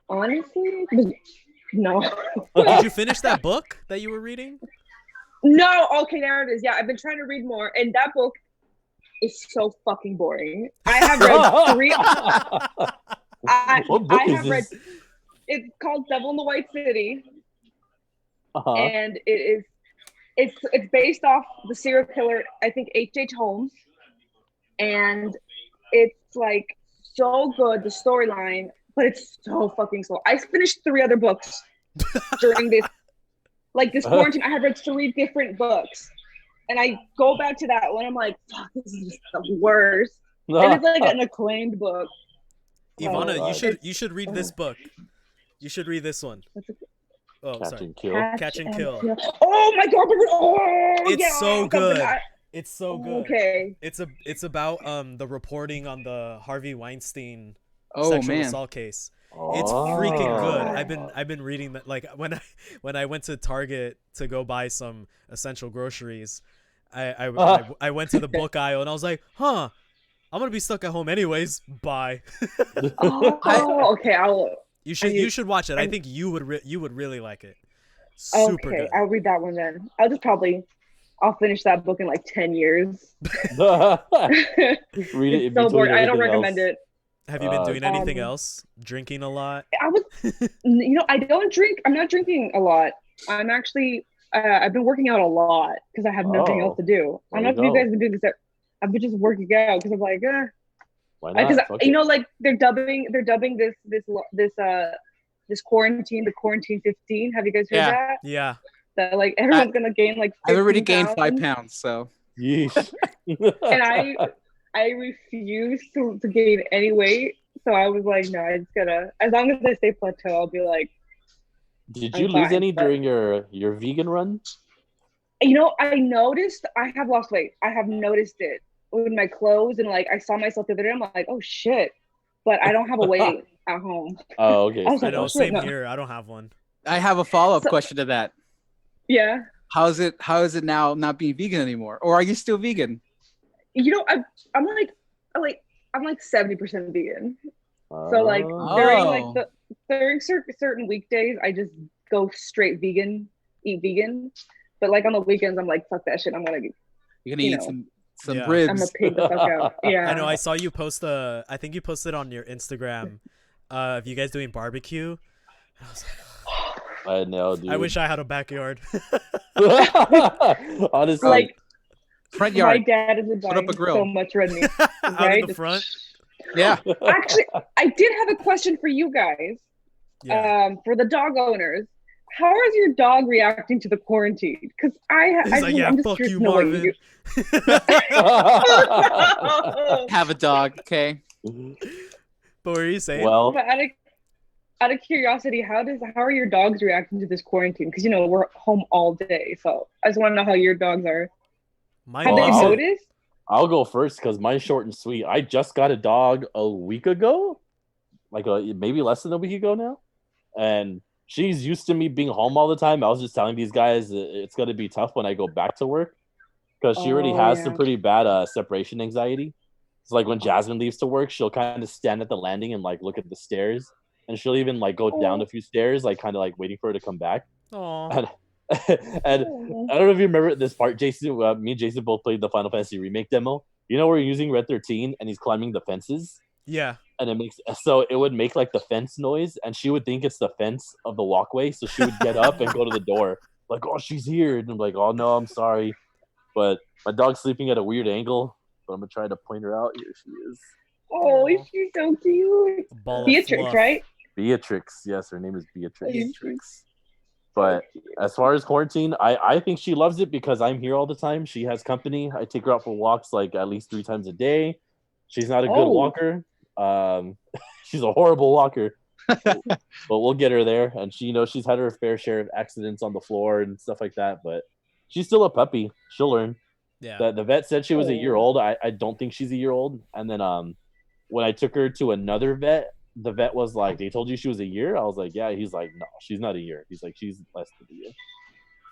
Honestly, no. Did you finish that book that you were reading? No. Okay, there it is. Yeah, I've been trying to read more, and that book is so fucking boring. I have read 3. I have read. It's called Devil in the White City, and it's based off the serial killer, I think H.H. Holmes, and it's like so good, the storyline, but it's so fucking slow. I finished 3 other books during this quarantine. I have read 3 different books, and I go back to that one. I'm like, fuck, this is just the worst. And it's like an acclaimed book. Ivana, you should read this book. You should read this one. Oh, Catch sorry. and Kill. Catch and Kill. Oh my god! It's so good. It's so good. Okay. It's about the reporting on the Harvey Weinstein sexual assault case. It's freaking good. I've been reading that. Like when I went to Target to go buy some essential groceries, I went to the book aisle and I was like, I'm gonna be stuck at home anyways. Bye. Okay. You should watch it. I think you would really like it. Super good. I'll read that one then. I'll finish that book in like 10 years. Read it. It's so boring. I don't recommend it. Have you been doing anything else? Drinking a lot? I don't drink. I'm not drinking a lot. I'm actually, I've been working out a lot because I have nothing else to do. I don't know if you guys have been doing this. I've been just working out because I'm like, why not? Because like they're dubbing this quarantine the quarantine 15. Have you guys heard that? Yeah. That like everyone's gonna gain like 15 I've already gained pounds. 5 pounds, so. Yeesh. And I refuse to gain any weight. So I was like, no, I just gotta, as long as I stay plateau, I'll be like. Did you lose any during your vegan run? I noticed I have lost weight. I have noticed it with my clothes, and like I saw myself the other day. I'm like, oh shit, but I don't have a weight at home. Oh, okay. I know, same here. I don't have one. I have a follow-up question to that. Yeah. How is it now not being vegan anymore, or are you still vegan? I'm like 70% vegan. So like during certain weekdays, I just go straight vegan, eat vegan. But like on the weekends, I'm like, fuck that shit. You're gonna eat some ribs. I'm gonna pig the fuck out. Yeah. I know. I saw you post I think you posted on your Instagram of you guys doing barbecue. I was like, I know, dude. I wish I had a backyard. Honestly, like front yard. My dad is buying so much red meat. Out in the front. Yeah. Actually, I did have a question for you guys. Yeah. For the dog owners, how is your dog reacting to the quarantine? Because I'm just fuck curious you, Marvin. Have a dog, okay? But what are you saying? Well, but out of curiosity, how are your dogs reacting to this quarantine? Because we're home all day, so I just want to know how your dogs are. Have they noticed? I'll go first because mine's short and sweet. I just got a dog a week ago, maybe less than a week ago now, and she's used to me being home all the time. I was just telling these guys it's going to be tough when I go back to work because she already has some pretty bad separation anxiety. It's like when Jasmine leaves to work, she'll kind of stand at the landing and like look at the stairs, and she'll even like go down a few stairs, like kind of like waiting for her to come back. Aww. And I don't know if you remember this part, Jason. Me and Jason both played the Final Fantasy Remake demo. We're using Red 13 and he's climbing the fences. Yeah. And it would make like the fence noise, and she would think it's the fence of the walkway, so she would get up and go to the door, like, oh, she's here. And I'm like, oh no, I'm sorry. But my dog's sleeping at a weird angle, but I'm gonna try to point her out. Here she is. Oh, she's so cute. Beatrix, right? Beatrix, yes, her name is Beatrix. But as far as quarantine, I think she loves it because I'm here all the time. She has company. I take her out for walks like at least 3 times a day. She's not a good walker. She's a horrible walker. But we'll get her there. And she's had her fair share of accidents on the floor and stuff like that. But she's still a puppy. She'll learn. Yeah. The vet said she was a year old. I don't think she's a year old. And then when I took her to another vet, the vet was like, they told you she was a year? I was like, yeah. He's like, no, she's not a year. He's like, she's less than a year.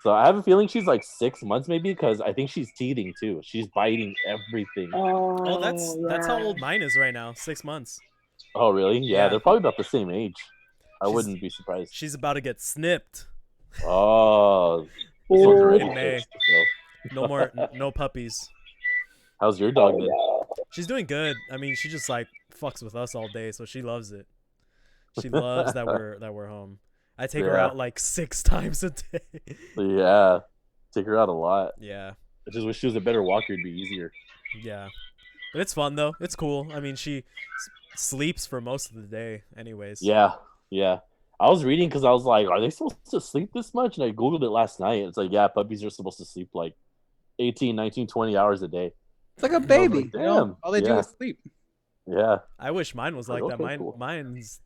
So I have a feeling she's like 6 months maybe, because I think she's teething too. She's biting everything. Oh, that's how old mine is right now. 6 months. Oh, really? Yeah, they're probably about the same age. I wouldn't be surprised. She's about to get snipped. Oh. In May. No more, no puppies. How's your dog then? She's doing good. I mean, she just like fucks with us all day, so she loves it. She loves that we're home. I take her out like 6 times a day. Yeah, take her out a lot. Yeah. I just wish she was a better walker. It'd be easier. Yeah, but it's fun though. It's cool. I mean, she sleeps for most of the day, anyways. Yeah. I was reading because I was like, are they supposed to sleep this much? And I googled it last night. It's like, yeah, puppies are supposed to sleep like 18, 19, 20 hours a day. It's like a baby. Like, damn. All they do is sleep. Yeah. I wish mine was like that. Cool. Mine's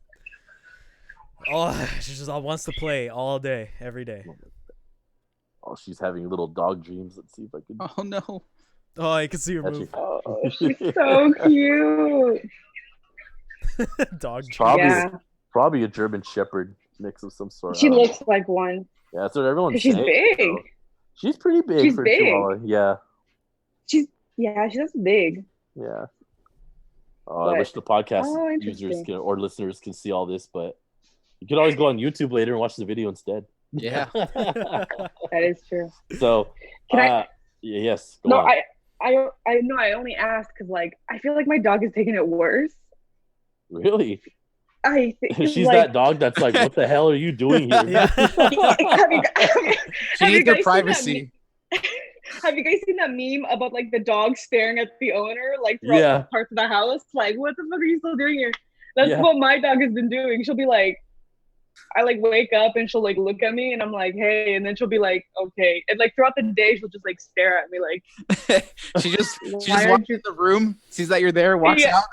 she just wants to play all day, every day. Oh, she's having little dog dreams. Let's see if I can. Oh no. Oh, I can see her move. Oh, she's so cute. Dog dreams. Probably a German Shepherd mix of some sort. She looks like one. Yeah, that's what everyone's saying. She's big. So. She's pretty big for a Chihuahua. Yeah. She's big. Yeah. I wish the podcast users or listeners can see all this, but you can always go on YouTube later and watch the video instead. Yeah. That is true. So, yes. No, I know. I only asked because, like, I feel like my dog is taking it worse. Really? I think she's that dog that's like, what the hell are you doing here? She needs her privacy. Have you guys seen that meme about like the dog staring at the owner like throughout parts of the house? Like, what the fuck are you still doing here? That's what my dog has been doing. She'll be like, I like wake up and she'll like look at me and I'm like, hey, and then she'll be like, okay, and like throughout the day she'll just like stare at me like she just walks in the room, sees that you're there, walks out.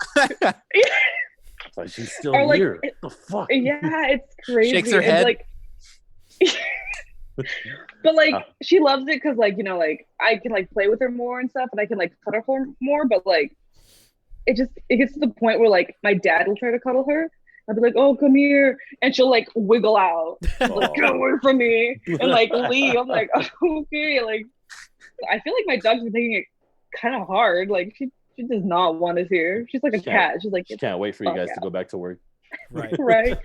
It's like she's still here. What the fuck? Yeah, it's crazy. Shakes her head. Like, but like she loves it because like, you know, like I can like play with her more and stuff and I can like cuddle her more, but like it gets to the point where like my dad will try to cuddle her. I'll be like, oh, come here. And she'll like wiggle out. Like, get away from me. And like leave. I'm like, oh, okay. Like, I feel like my dog's been taking it kind of hard. Like, she does not want us here. She's like a cat. She's like, she can't wait for you guys to go back to work. Right. Right.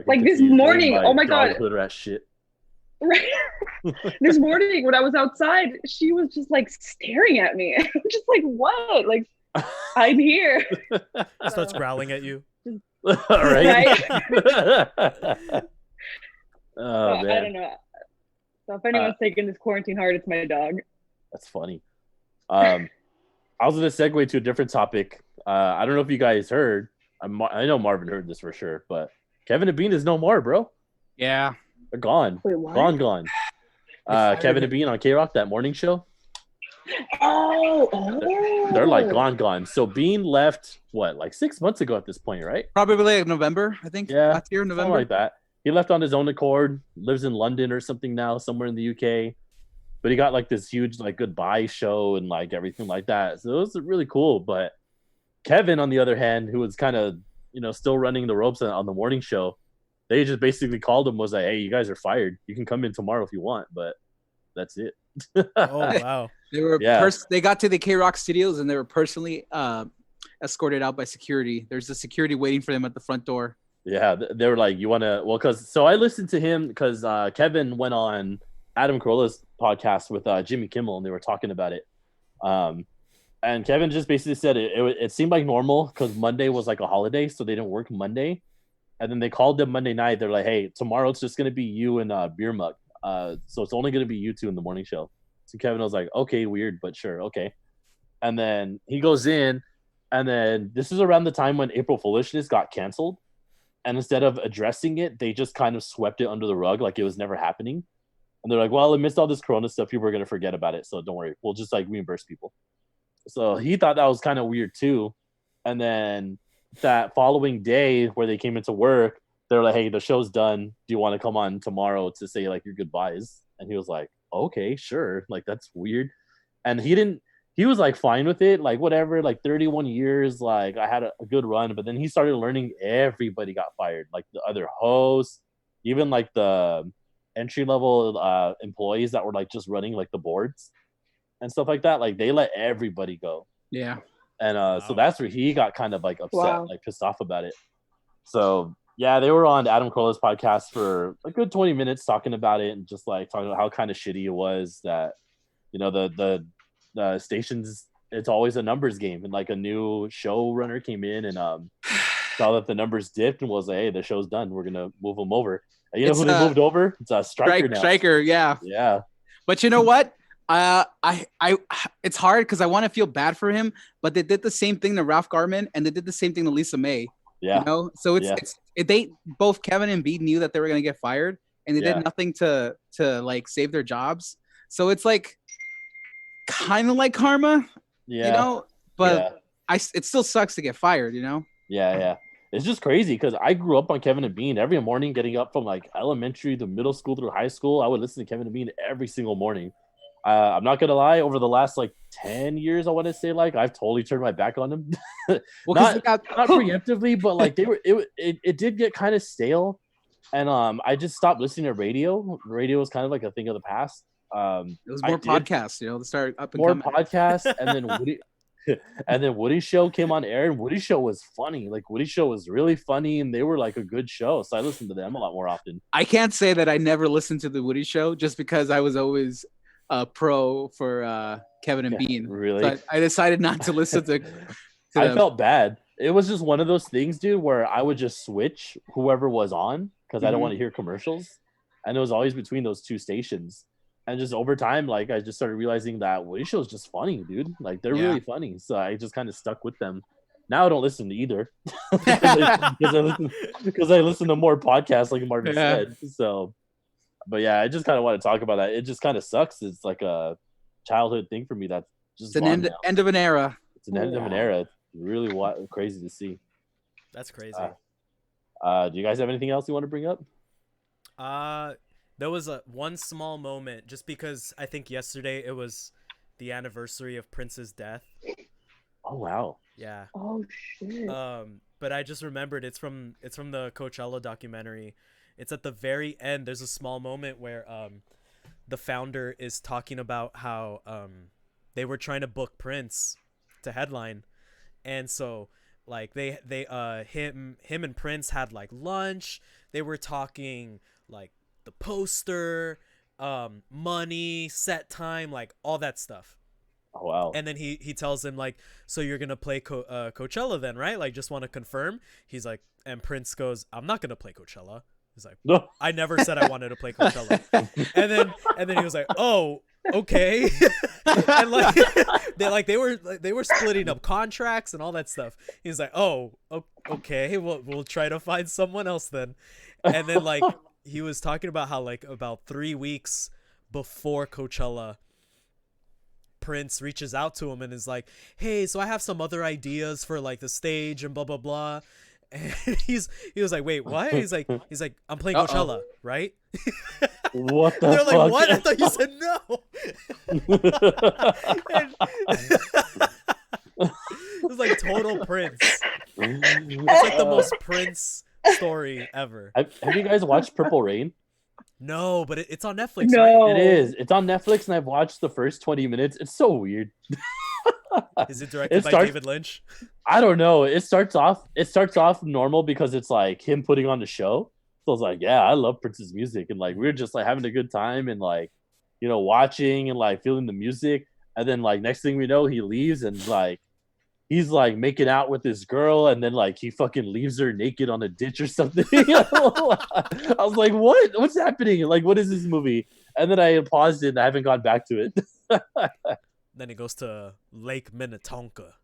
Like this morning, oh my God. Rat shit. Right. This morning when I was outside, she was just like staring at me. I'm just like, what? Like, I'm here. Starts growling at you. All right. Oh, man. I don't know. So if anyone's taking this quarantine hard, it's my dog. That's funny. I was going to segue to a different topic. I don't know if you guys heard. I know Marvin heard this for sure, but Kevin and Bean is no more, bro. Yeah. They're gone. Wait, what? Gone. Kevin and Bean on K-Rock, that morning show. Oh. They're like gone. So Bean left, what, like 6 months ago at this point, right? Probably like November, I think. Yeah. Last year, November. Something like that. He left on his own accord, lives in London or something now, somewhere in the UK. But he got like this huge like goodbye show and like everything like that. So it was really cool. But Kevin, on the other hand, who was kind of, you know, still running the ropes on the morning show, they just basically called him, was like, hey, you guys are fired. You can come in tomorrow if you want, but that's it. Oh, wow. They were they got to the K-Rock studios and they were personally escorted out by security. There's a security waiting for them at the front door. Yeah, they were like, you want to, well, so I listened to him because Kevin went on Adam Carolla's podcast with Jimmy Kimmel and they were talking about it. And Kevin just basically said it seemed like normal because Monday was like a holiday, so they didn't work Monday. And then they called them Monday night. They're like, hey, tomorrow it's just going to be you and Beer Mug. So it's only going to be you two in the morning show. So Kevin was like, okay, weird, but sure, okay. And then he goes in, and then this is around the time when April Foolishness got canceled. And instead of addressing it, they just kind of swept it under the rug like it was never happening. And they're like, well, amidst all this Corona stuff, people are going to forget about it. So don't worry. We'll just like reimburse people. So he thought that was kind of weird too. And then that following day where they came into work, they're like, hey, the show's done. Do you want to come on tomorrow to say like your goodbyes? And he was like, okay, sure. Like, that's weird. And he was like fine with it. Like, whatever, like 31 years, like I had a good run. But then he started learning everybody got fired. Like the other hosts, even like the entry level employees that were like just running like the boards and stuff like that. Like they let everybody go. Yeah. And so that's where he got kind of like upset, like pissed off about it. So yeah, they were on Adam Carolla's podcast for a good 20 minutes talking about it and just like talking about how kind of shitty it was that, you know, the stations, it's always a numbers game. And like a new showrunner came in and saw that the numbers dipped and was like, hey, the show's done. We're going to move them over. And you know who they moved over? It's Stryker now. Stryker, yeah. Yeah. But you know what? It's hard because I want to feel bad for him, but they did the same thing to Ralph Garman and they did the same thing to Lisa May. Yeah. You know, so they both Kevin and Bean knew that they were gonna get fired, and they did nothing to like save their jobs. So it's like kind of like karma, you know. But it still sucks to get fired, you know. Yeah. It's just crazy because I grew up on Kevin and Bean every morning, getting up from like elementary to middle school through high school. I would listen to Kevin and Bean every single morning. I'm not gonna lie. Over the last like 10 years, I want to say like I've totally turned my back on them. Well, not preemptively, but like it did get kind of stale, and I just stopped listening to radio. Radio was kind of like a thing of the past. It was more podcasts, you know, to start up and more coming. podcasts, and then Woody's show came on air, and Woody's show was funny. Like Woody's show was really funny, and they were like a good show. So I listened to them a lot more often. I can't say that I never listened to the Woody show just because I was always pro for Kevin and Bean. Really? So I decided not to listen to I felt bad. It was just one of those things, dude, where I would just switch whoever was on because I don't want to hear commercials. And it was always between those two stations. And just over time, like I just started realizing that Way Show's just funny, dude. Like they're really funny. So I just kind of stuck with them. Now I don't listen to either because I listen to more podcasts, like Marvin said. So, but yeah, I just kind of want to talk about that. It just kind of sucks. It's like a childhood thing for me. That's just it's an end of an era. It's an end of an era. It's really crazy to see. That's crazy. Do you guys have anything else you want to bring up? There was one small moment, just because I think yesterday it was the anniversary of Prince's death. Oh wow. Yeah. Oh shit. But I just remembered it's from the Coachella documentary. It's at the very end. There's a small moment where the founder is talking about how they were trying to book Prince to headline, and so like they him and Prince had like lunch. They were talking like the poster, money, set time, like all that stuff. Oh wow. And then he tells him like, so you're gonna play Coachella then, right? Like, just want to confirm. He's like, and Prince goes, I'm not gonna play Coachella. He's like, no. I never said I wanted to play Coachella. and then he was like, oh, okay. And like they were splitting up contracts and all that stuff. He's like, oh, okay, we'll try to find someone else then. And then like he was talking about how like about 3 weeks before Coachella, Prince reaches out to him and is like, hey, so I have some other ideas for like the stage and blah blah blah. And he was like, wait, what? He's like I'm playing Coachella, right? What the They're fuck? like, what? I thought you said no. It was like total Prince. It's like the most Prince story ever. Have you guys watched Purple Rain? No, but it's on Netflix, No. right? It is. It's on Netflix, and I've watched the first 20 minutes. It's so weird. Is it directed by David Lynch? I don't know. It starts off normal because it's like him putting on the show. So I was like, yeah, I love Prince's music, and like we were just like having a good time and like, you know, watching and like feeling the music. And then like next thing we know, he leaves and like he's like making out with this girl, and then like he fucking leaves her naked on a ditch or something. I was like, what's happening? Like, what is this movie? And then I paused it and I haven't gone back to it. Then it goes to Lake Minnetonka.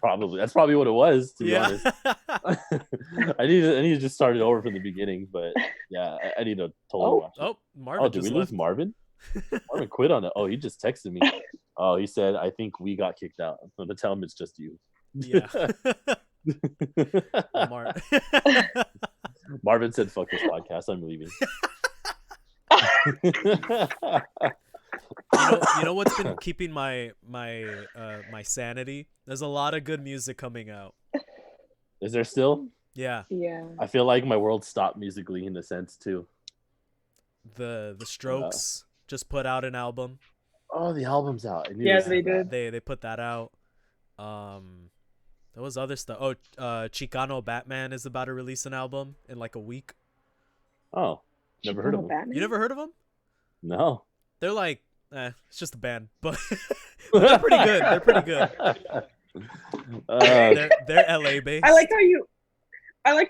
Probably. That's probably what it was, to be honest. I need to just start it over from the beginning, but yeah, I need to totally watch it. Oh, Marvin did we lose Marvin? Marvin quit on it. Oh, he just texted me. Oh, he said, I think we got kicked out. I'm gonna tell him it's just you. Yeah. Marvin said, fuck this podcast, I'm leaving. You know what's been keeping my sanity? There's a lot of good music coming out. Is there still? Yeah. I feel like my world stopped musically in a sense too. The Strokes just put out an album. Oh, the album's out. Yeah, they did. They put that out. There was other stuff. Oh, Chicano Batman is about to release an album in like a week. Oh, never heard of them. You never heard of them? No. They're like, it's just a band, but they're pretty good. They're pretty good. They're LA based. I like how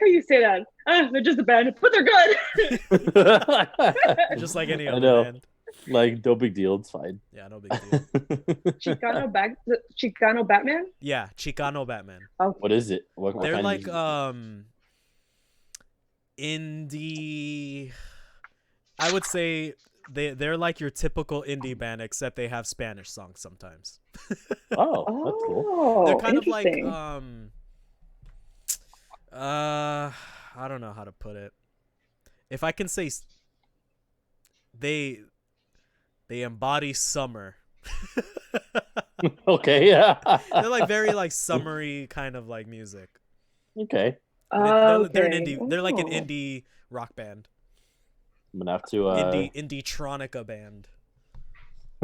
you say that. They're just a band, but they're good. Just like any other band. Like, no big deal. It's fine. Yeah, no big deal. Chicano Batman? Yeah, Chicano Batman. Oh. What is it? What they're kind like of indie. I would say they're like your typical indie band, except they have Spanish songs sometimes. Oh, that's cool. They're kind of like I don't know how to put it. If I can say, they embody summer. Okay, yeah. They're like very like summery kind of like music. Okay. They're an indie. They're like an indie rock band. I'm gonna have to indie-tronica band.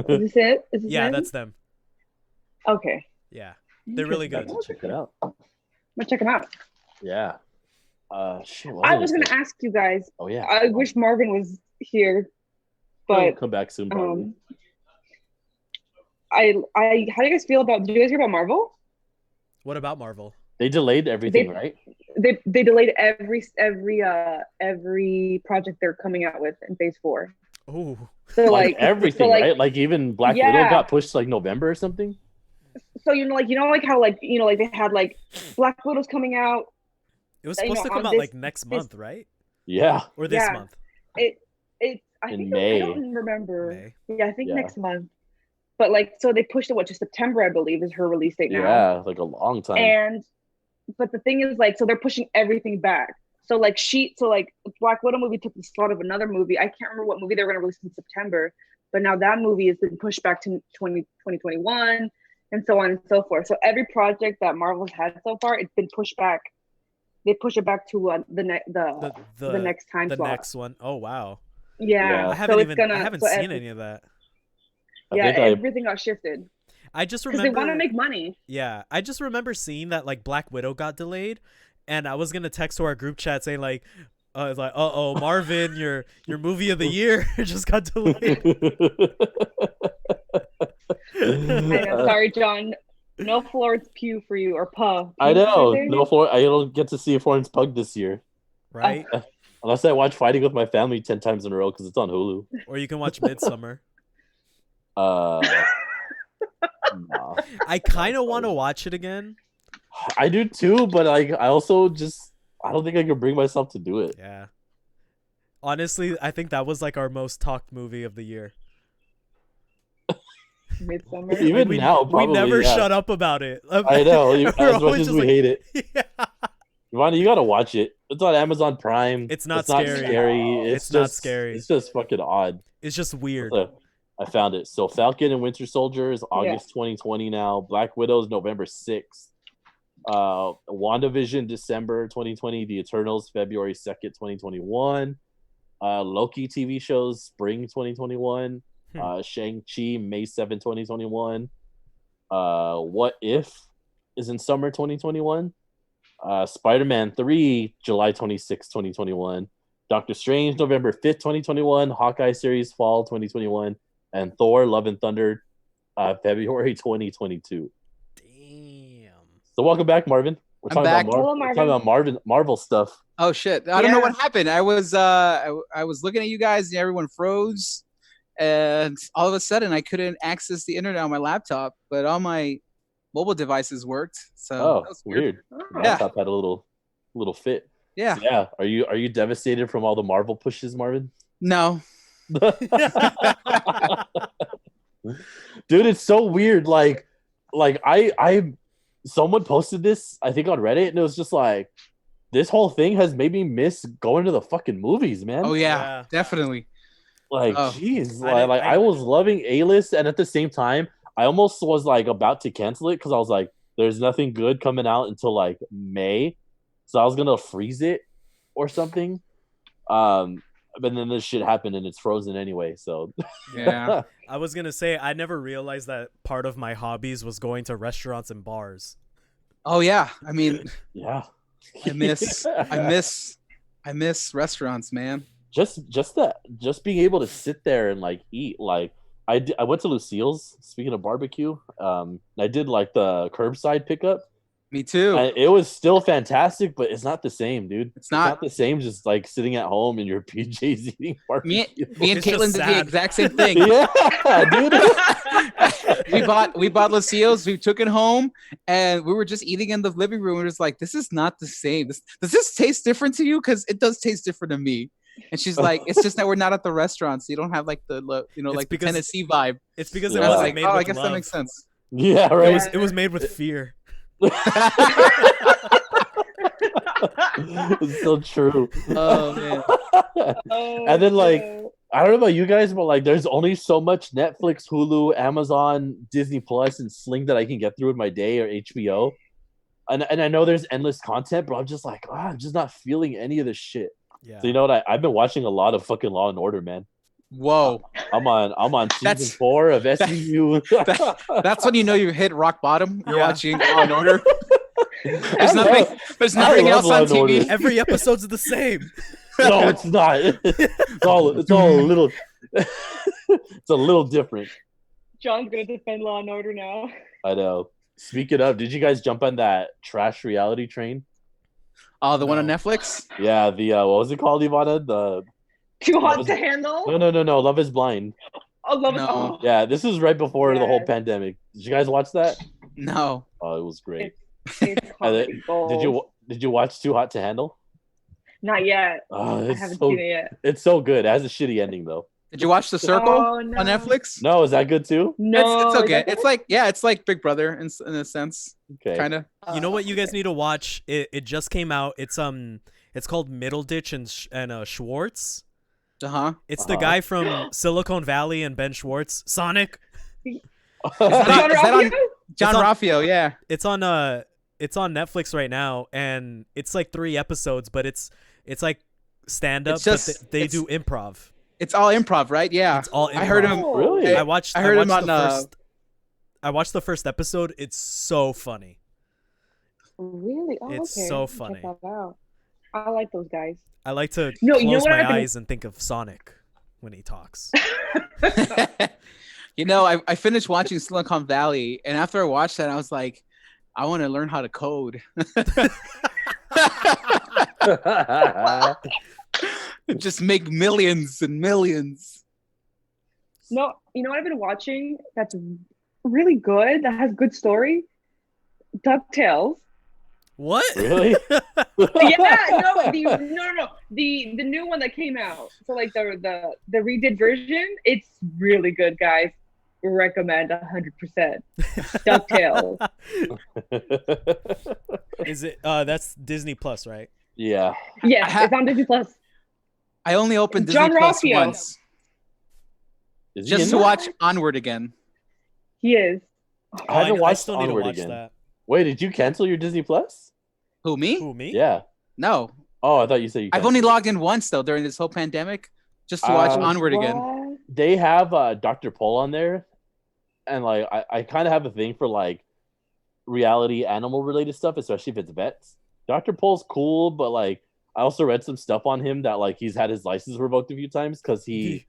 Is this it? Yeah, that's them. Okay. Yeah, they're really good. Check it out. I'm gonna check them out. Yeah. Shit. I was gonna ask you guys. Oh yeah. I wish Marvin was here, but he'll come back soon. Probably. How do you guys feel about? Did you guys hear about Marvel? What about Marvel? They delayed everything, right? They delayed every project they're coming out with in Phase 4. Oh, So like everything, right? Like even Black Widow got pushed to like November or something. So like how like they had like Black Widow's coming out. It was supposed to come out like next month, right? Yeah. Or this month. I think May. I don't remember. May. Yeah, I think next month. But like, so they pushed it to September, I believe, is her release date now. Yeah, like a long time. But the thing is, like, so they're pushing everything back. So like Black Widow movie took the slot of another movie. I can't remember what movie they were going to release in September, but now that movie has been pushed back to 2021 and so on and so forth. So every project that Marvel's had so far, it's been pushed back. They push it back to the next time slot. The next one. Oh wow. Yeah. I haven't seen any of that. Everything got shifted. I just remember because they want to make money. Yeah, I just remember seeing that like Black Widow got delayed, and I was gonna text to our group chat saying like, Marvin, your movie of the year just got delayed. I know, sorry, John. No Florence Pugh for you, or Puh. I know. No Florence. I don't get to see a Florence Pug this year, right? Unless I watch Fighting with My Family 10 times in a row because it's on Hulu. Or you can watch Midsummer. Nah. I kind of want to watch it again. I do too, but like I also I don't think I can bring myself to do it. Yeah. Honestly, I think that was like our most talked movie of the year. Midsummer. Even now, probably, we never shut up about it. I know. As much as we hate it. Yeah. Ivana, you gotta watch it. It's on Amazon Prime. It's not scary. It's not scary. It's just fucking odd. It's just weird. I found it. So Falcon and Winter Soldier is August 2020 now. Black Widow is November 6th. WandaVision December 2020. The Eternals February 2nd, 2021. Loki TV shows Spring 2021. Shang-Chi May 7th, 2021. What If is in summer 2021. Spider-Man 3 July 26th, 2021. Doctor Strange November 5th, 2021. Hawkeye series fall 2021. And Thor Love and Thunder February 2022. Damn. So welcome back, Marvin. We're talking about Marvel stuff. Oh shit. I don't know what happened. I was looking at you guys and everyone froze, and all of a sudden I couldn't access the internet on my laptop, but all my mobile devices worked. So that was weird. Laptop had a little fit. Yeah. So yeah. Are you devastated from all the Marvel pushes, Marvin? No. Dude, it's so weird. Like I someone posted this, I think on Reddit, and it was just like, this whole thing has made me miss going to the fucking movies, man. Oh yeah. Definitely. Like, jeez, I was loving A-List, and at the same time, I almost was like about to cancel it because I was like, there's nothing good coming out until like May, so I was gonna freeze it or something. But then this shit happened and it's frozen anyway. So yeah, I was gonna say I never realized that part of my hobbies was going to restaurants and bars. Oh yeah, I mean, yeah, I miss restaurants, man. Just being able to sit there and like eat. Like I went to Lucille's. Speaking of barbecue, I did like the curbside pickup. Me too. And it was still fantastic, but it's not the same, dude. It's not the same. Just like sitting at home in your PJs eating barbecue. Me and Caitlin did the exact same thing. Yeah, dude. we bought Lucille's. We took it home, and we were just eating in the living room. We're just like, this is not the same. Does this taste different to you? Because it does taste different to me. And she's like, it's just that we're not at the restaurant, so you don't have like the like the Tennessee vibe. It's because it was like made with I guess love. that makes sense. Yeah, right. It was made with fear. It's so true. Oh man. And then like, I don't know about you guys, but like there's only so much Netflix, Hulu, Amazon, Disney Plus, and Sling that I can get through in my day, or HBO. And I know there's endless content, but I'm just like, I'm just not feeling any of this shit. Yeah. So you know what? I've been watching a lot of fucking Law and Order, man. Whoa. I'm on season 4 of SVU. That's when you know you hit rock bottom. You're watching Law and Order. There's nothing else on TV. Order. Every episode's the same. No, it's not. It's all a little. It's a little different. John's gonna defend Law and Order now. I know. Speaking of, did you guys jump on that trash reality train? Oh, the one on Netflix? Yeah, the what was it called, Ivana? The Too hot to handle. No. Love is Blind. Oh, love No. oh. Yeah, this is right before the whole Yes. pandemic. Did you guys watch that? No. Oh, it was great. It's comedy gold. Did you watch Too Hot to Handle? Not yet. Oh, I haven't seen it yet. It's so good. It has a shitty ending though. Did you watch The Circle on Netflix? No, is that good too? No, it's okay. It's like Big Brother in a sense. Okay. Kind of. You know what you guys need to watch? It just came out. It's called Middleditch and Schwartz. It's the guy from Silicon Valley and Ben Schwartz. Sonic. Is that on John Ralphio? Yeah. It's on Netflix right now, and it's like 3 episodes, but it's like stand up, but they do improv. It's all improv, right? Yeah. It's all improv. I heard him. Really? I watched the first episode. It's so funny. Really? Oh, It's okay. so funny. Check that out. I like those guys. I like to close my eyes and think of Sonic when he talks. I finished watching Silicon Valley, and after I watched that, I was like, I want to learn how to code. Just make millions and millions. No, you know what I've been watching that's really good, that has good story? DuckTales. What? Really? Yeah, no. The new one that came out. So like the redid version, it's really good, guys. Recommend 100%. DuckTales. Is it? That's Disney Plus, right? Yeah. Yes, it's on Disney Plus. I only opened Disney John Plus Ralphio. once, just to watch Onward again. He is. I haven't watched still need to Onward watch again. that. Wait, did you cancel your Disney Plus? Who, me? Who, me? Yeah. No. Oh, I thought you said you. I've only logged in once though during this whole pandemic, just to watch Onward again. They have Dr. Pol on there, and like I kind of have a thing for like reality animal related stuff, especially if it's vets. Dr. Pol's cool, but like I also read some stuff on him that like he's had his license revoked a few times because he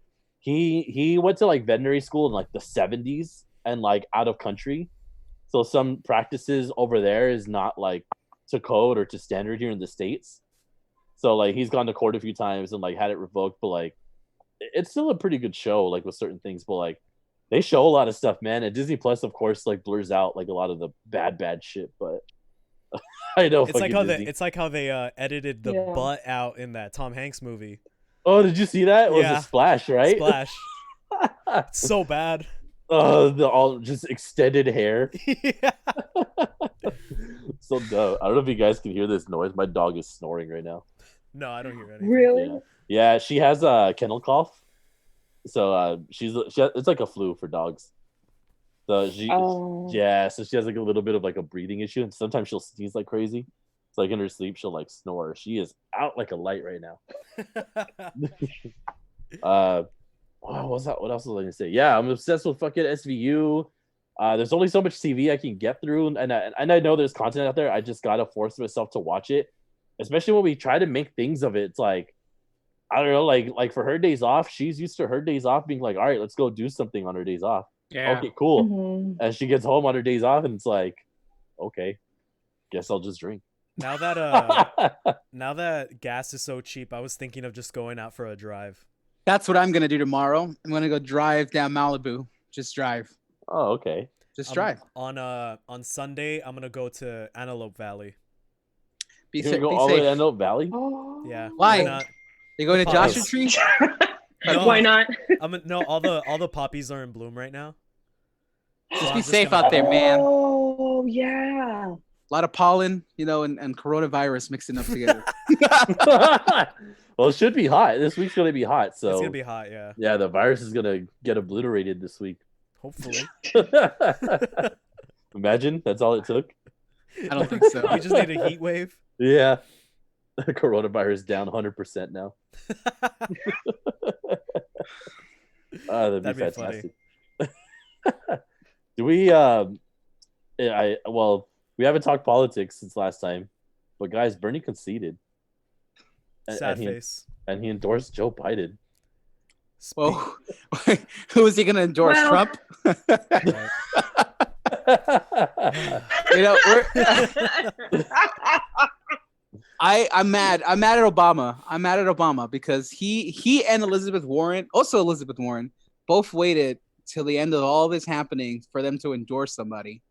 went to like veterinary school in like the 70s and like out of country. So some practices over there is not like to code or to standard here in the States. So like he's gone to court a few times and like had it revoked, but like it's still a pretty good show, like with certain things, but like they show a lot of stuff, man. And Disney Plus, of course, like blurs out like a lot of the bad shit, but I know it's like how they edited the butt out in that Tom Hanks movie. Oh, did you see that? It was a Splash, right? Splash. It's so bad. The all just extended hair. Yeah. So dumb. I don't know if you guys can hear this noise. My dog is snoring right now. No, I don't hear anything. Really? Yeah, she has a kennel cough. So it's like a flu for dogs. So so she has like a little bit of like a breathing issue, and sometimes she'll sneeze like crazy. So like in her sleep, she'll like snore. She is out like a light right now. What was that? What else was I gonna say? Yeah, I'm obsessed with fucking SVU. There's only so much TV I can get through, and I know there's content out there. I just gotta force myself to watch it, especially when we try to make things of it. It's like, I don't know, like for her days off, she's used to her days off being like, all right, let's go do something on her days off. Yeah. Okay, cool. Mm-hmm. And she gets home on her days off, and it's like, okay, guess I'll just drink. Now that gas is so cheap, I was thinking of just going out for a drive. That's what I'm gonna do tomorrow. I'm gonna go drive down Malibu. Just drive. Oh, okay. Just drive. On Sunday, I'm gonna go to Antelope Valley. Be You're safe. gonna go all the way to Antelope Valley? Oh. Yeah. Why? You going to Pause. Joshua Tree? No, Why not? No, all the poppies are in bloom right now. Just be safe out there, man. Oh yeah. A lot of pollen, and coronavirus mixing up together. Well, it should be hot. This week's gonna be hot, so it's gonna be hot, yeah. Yeah, the virus is gonna get obliterated this week. Hopefully. Imagine that's all it took. I don't think so. We just need a heat wave. Yeah. Coronavirus down 100% now. That'd be fantastic. Do we we haven't talked politics since last time, but guys, Bernie conceded. Sad face. And he endorsed Joe Biden. Well, who is he going to endorse? Trump? I'm mad. I'm mad at Obama. I'm mad at Obama because he and Elizabeth Warren, both waited till the end of all this happening for them to endorse somebody.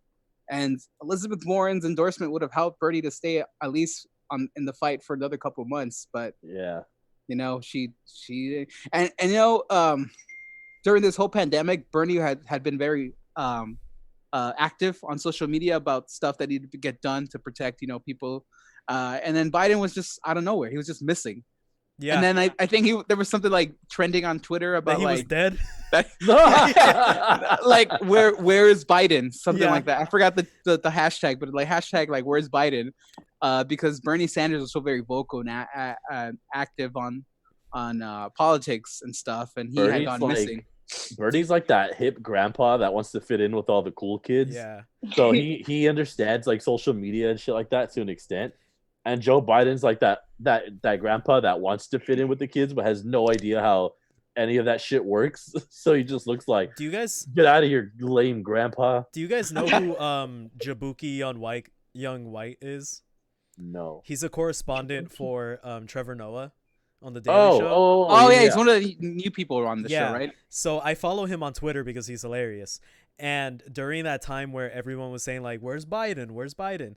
And Elizabeth Warren's endorsement would have helped Bernie to stay at least in the fight for another couple of months. But yeah, she and during this whole pandemic, Bernie had been very active on social media about stuff that needed to get done to protect people. And then Biden was just out of nowhere. He was just missing. Yeah. And then I think there was something like trending on Twitter about that he was dead. Like where is Biden? Something like that. I forgot the hashtag, but like hashtag like where's Biden? Because Bernie Sanders was so very vocal and active on politics and stuff, and he had gone missing. Bernie's like that hip grandpa that wants to fit in with all the cool kids. Yeah. So he understands like social media and shit like that to an extent. And Joe Biden's like that grandpa that wants to fit in with the kids but has no idea how any of that shit works. So he just looks like, do you guys get out of here, lame grandpa? Do you guys know who Jabuki Young White is? No. He's a correspondent for Trevor Noah on the Daily Show. Yeah, he's one of the new people on the show, right? So I follow him on Twitter because he's hilarious. And during that time where everyone was saying like, "Where's Biden? Where's Biden?"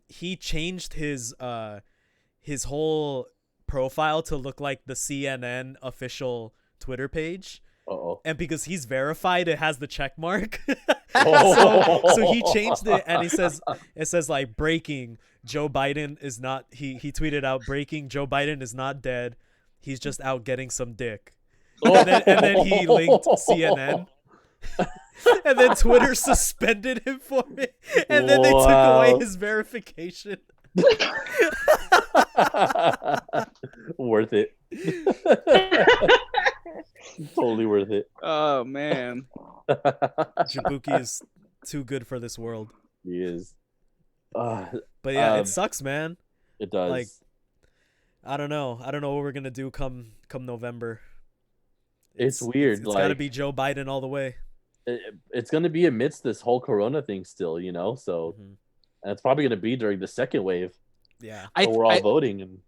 He changed his whole profile to look like the CNN official Twitter page. And because he's verified, it has the check mark. So he changed it, and it says like breaking, Joe Biden is not, he tweeted out, breaking, Joe Biden is not dead, he's just out getting some dick. And then he linked CNN. And then Twitter suspended him for it, and then they took away his verification. Worth it. Totally worth it. Oh man. Jabuki is too good for this world. He is. But yeah, it sucks, man. It does. Like, I don't know what we're gonna do come November. It's weird. It's gotta be Joe Biden all the way. It's gonna be amidst this whole Corona thing still, so and it's probably gonna be during the second wave. Yeah, so we're all voting, and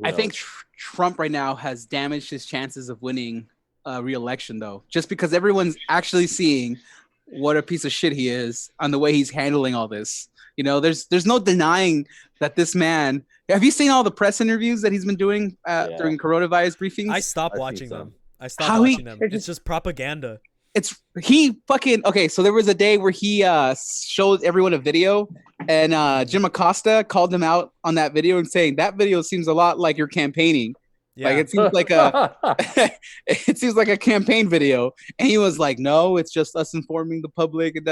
I think Trump right now has damaged his chances of winning re-election, though, just because everyone's actually seeing what a piece of shit he is on the way he's handling all this. There's no denying that this man. Have you seen all the press interviews that he's been doing during coronavirus briefings? I stopped watching them. It's just propaganda. So there was a day where he showed everyone a video, and Jim Acosta called him out on that video and saying that video seems a lot like you're campaigning. Yeah. Like it seems like a campaign video. And he was like, no, it's just us informing the public and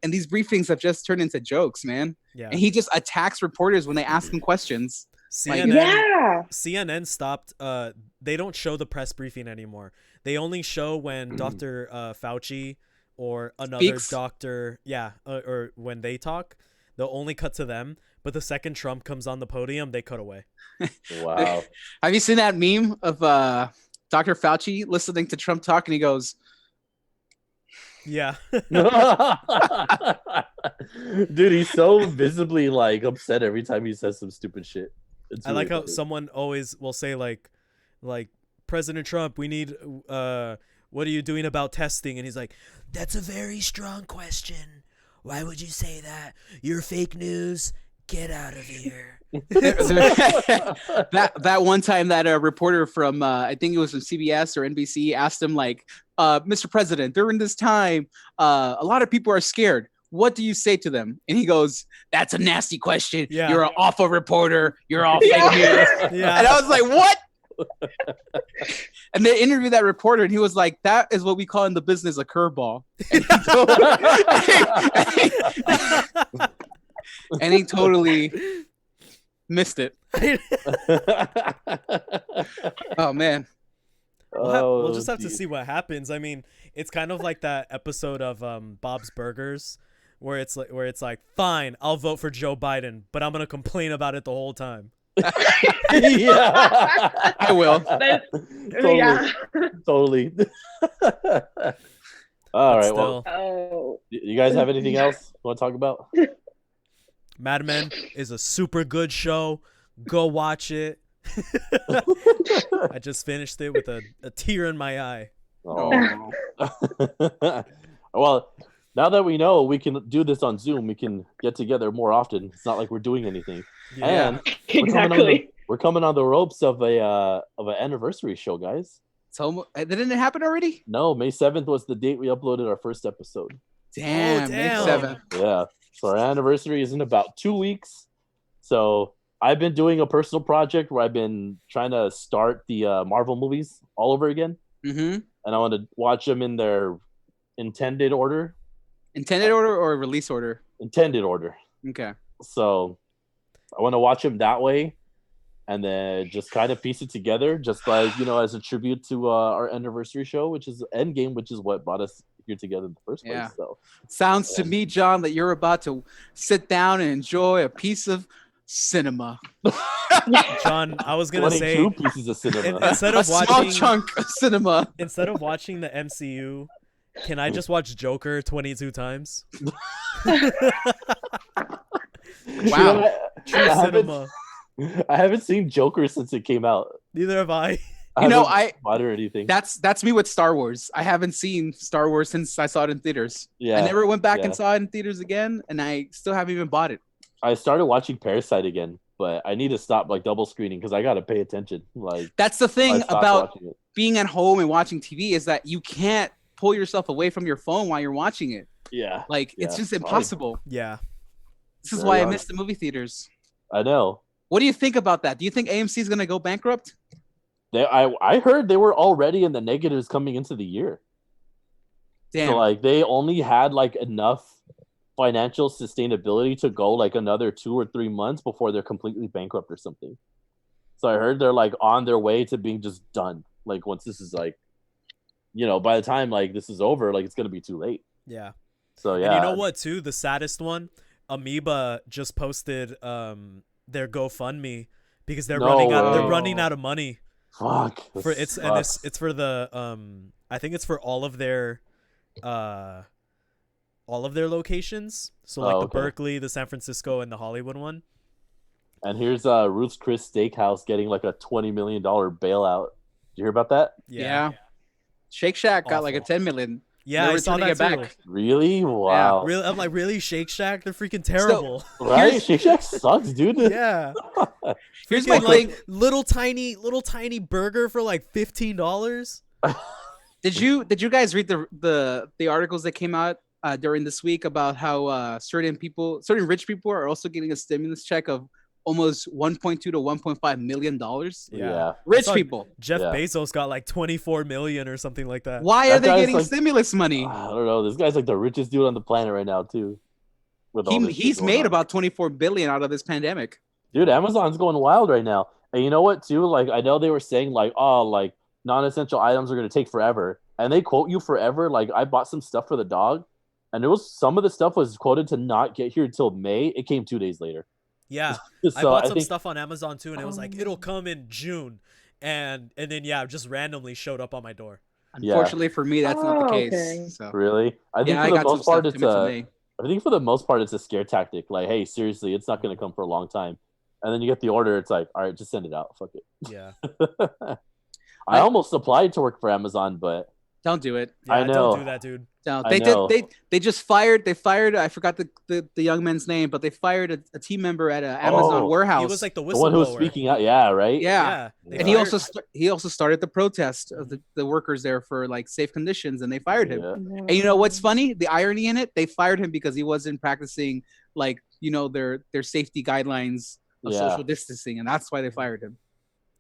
and these briefings have just turned into jokes, man. Yeah. And he just attacks reporters when they ask him questions. CNN stopped. They don't show the press briefing anymore. They only show when Dr. Fauci or another doctor, or when they talk, they'll only cut to them. But the second Trump comes on the podium, they cut away. Wow. Have you seen that meme of Dr. Fauci listening to Trump talk, and he goes, yeah. Dude, he's so visibly like upset every time he says some stupid shit. I like how someone always will say like President Trump, we need what are you doing about testing? And he's like, that's a very strong question. Why would you say that? You're fake news. Get out of here. that one time that a reporter from I think it was from CBS or NBC asked him like, Mr. President, during this time, a lot of people are scared. What do you say to them? And he goes, that's a nasty question. Yeah. You're an awful reporter. You're all fake news. Yeah. And I was like, what? And they interviewed that reporter, and he was like, that is what we call in the business a curveball. And he totally missed it. Oh man. We'll just have to see what happens. I mean, it's kind of like that episode of Bob's Burgers where it's like, fine, I'll vote for Joe Biden, but I'm gonna complain about it the whole time. Yeah, I will. Totally. All right. Well, you guys have anything else you want to talk about? Mad Men is a super good show. Go watch it. I just finished it with a tear in my eye. Oh. Well, now that we know we can do this on Zoom, we can get together more often. It's not like we're doing anything. Yeah. And Exactly. we're coming on the ropes of an anniversary show, guys. So didn't it happen already? No, May 7th was the date we uploaded our first episode. Damn, May damn. 7th. Yeah. So our anniversary is in about 2 weeks. So I've been doing a personal project where I've been trying to start the Marvel movies all over again. Mm-hmm. And I want to watch them in their intended order. Intended order or release order? Intended order. Okay. So I want to watch them that way and then just kind of piece it together, just like, as a tribute to our anniversary show, which is Endgame, which is what brought us here together in the first place. Yeah. So Sounds to me, John, that you're about to sit down and enjoy a piece of cinema. John, I was gonna say 22 pieces of cinema. instead A of small watching chunk of cinema. instead of watching the MCU, can I just watch Joker 22 times? Wow. True cinema. I haven't seen Joker since it came out. Neither have I. You know, haven't bought it or anything. That's me with Star Wars. I haven't seen Star Wars since I saw it in theaters. Yeah, I never went back yeah. and saw it in theaters again, and I still haven't even bought it. I started watching Parasite again, but I need to stop double screening because I got to pay attention. That's the I thing stopped about watching it. being at home and watching TV is that you can't pull yourself away from your phone while you're watching it. Yeah, It's Yeah. just Sorry. impossible. Yeah. This is Very why I honest. miss the movie theaters. I know. What do you think about that? Do you think AMC is going to go bankrupt? I heard they were already in the negatives coming into the year. Damn. So they only had enough financial sustainability to go another 2 or 3 months before they're completely bankrupt or something. So I heard they're on their way to being just done. Once this is by the time this is over, it's gonna be too late. Yeah. So yeah. And you know what too? The saddest one, Amoeba just posted their GoFundMe because they're No running out of money. Fuck. For it's for the I think it's for all of their locations. So the okay. Berkeley, the San Francisco, and the Hollywood one. And here's Ruth's Chris Steakhouse getting a $20 million bailout. Did you hear about that? Yeah. Shake Shack got a Awful. 10 million. Yeah, They're I saw returning that it too. back. Really? Wow. Really, I'm really Shake Shack. They're freaking terrible. Right? Shake Shack sucks, dude. Yeah. Here's my Freaking, thing. little tiny burger for $15. Did you guys read the articles that came out during this week about how certain rich people are also getting a stimulus check of almost 1.2 to 1.5 million dollars? Yeah. Rich saw people. Jeff Yeah. Bezos got 24 million or something like that. Why That are they guy's getting stimulus money? I don't know. This guy's the richest dude on the planet right now, too. With all this shit He's going made on. about 24 billion out of this pandemic. Dude, Amazon's going wild right now. And you know what, too? I know they were saying, non-essential items are going to take forever. And they quote you forever. I bought some stuff for the dog. And some of the stuff was quoted to not get here until May. It came 2 days later. Yeah. So I bought some think- stuff on Amazon too, and it was it'll come in June. And then just randomly showed up on my door. Yeah. Unfortunately for me, that's not the case. Okay. So Really? I think yeah, I for the got some most part, stuff it's coming to me. I think for the most part, it's a scare tactic. Hey, seriously, it's not going to come for a long time. And then you get the order. It's all right, just send it out. Fuck it. Yeah. I almost applied to work for Amazon, but Don't do it. Yeah, I know. Don't do that, dude. No, I they know. did. They just fired. They fired. I forgot the young man's name, but they fired a team member at an Amazon Oh. warehouse. He was the the one who was whistleblower. speaking out, yeah, right? yeah. They And he fired- also started the protest of the workers there for safe conditions, and they fired him. Yeah. And you know what's funny? The irony in it, they fired him because he wasn't practicing their safety guidelines of Yeah. social distancing, and that's why they fired him.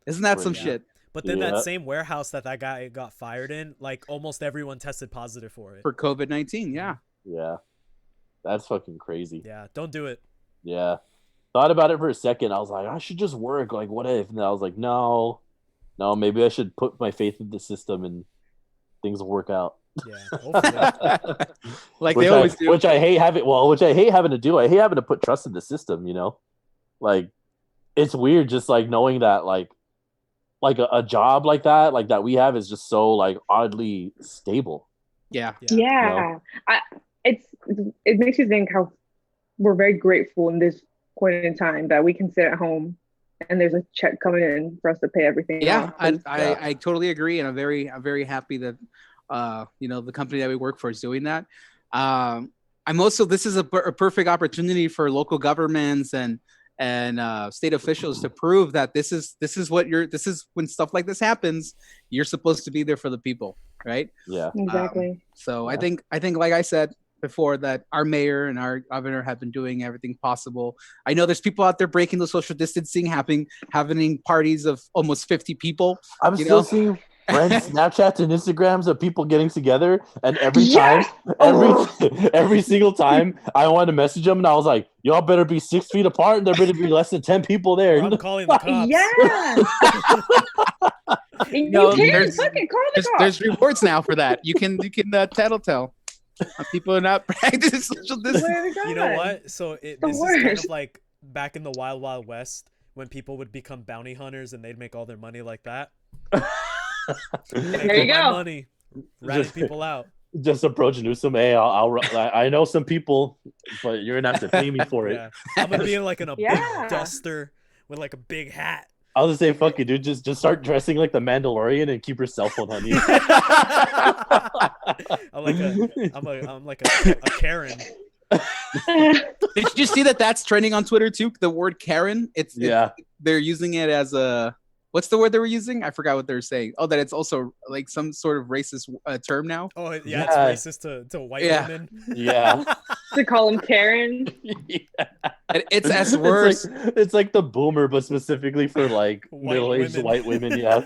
Isn't that some Yeah. shit? But then Yeah. that same warehouse that guy got fired in, almost everyone tested positive for it. For COVID-19, yeah. Yeah. That's fucking crazy. Yeah, don't do it. Yeah. Thought about it for a second. I was like, I should just work. What if? And then I was like, no, maybe I should put my faith in the system and things will work out. Yeah, hopefully. Like Which they always do. Which I hate having. Well, which I hate having to do. I hate having to put trust in the system. It's weird just knowing that a job like that we have is just so oddly stable. Yeah. Yeah. It makes you think how we're very grateful in this point in time that we can sit at home and there's a check coming in for us to pay everything. Yeah, I totally agree, and I'm very happy that the company that we work for is doing that. I'm also, this is a perfect opportunity for local governments and state officials to prove that this is when stuff like this happens, you're supposed to be there for the people, right? Yeah, exactly. So yeah. I think like I said before, that our mayor and our governor have been doing everything possible. I know there's people out there breaking the social distancing, having parties of almost 50 people. I'm still seeing friends Snapchats and Instagrams of people getting together, and every single time I wanted to message them, and I was like, y'all better be 6 feet apart, and there better be less than 10 people there. I'm calling the cops. There's rewards now for that. You can tattletale. People are not practicing social distancing. You know what? So this is kind of like back in the Wild Wild West when people would become bounty hunters and they'd make all their money like that. There you go. Money, ratting people out. Just approach Newsom. Hey, I know some people, but you're gonna have to pay me for it. Yeah. I'm gonna be in like a big duster with like a big hat. I was gonna say, fuck you, dude. Just start dressing like the Mandalorian and keep your cell phone on you. I'm like a Karen. Did you see that's trending on Twitter too? The word Karen. They're using it as a. What's the word they were using? I forgot what they were saying. Oh, that it's also like some sort of racist term now. Oh, yeah, it's racist to white women. Yeah. To call them Karen. Yeah. It's as worse. It's like the boomer, but specifically for like middle-aged white women. Yeah.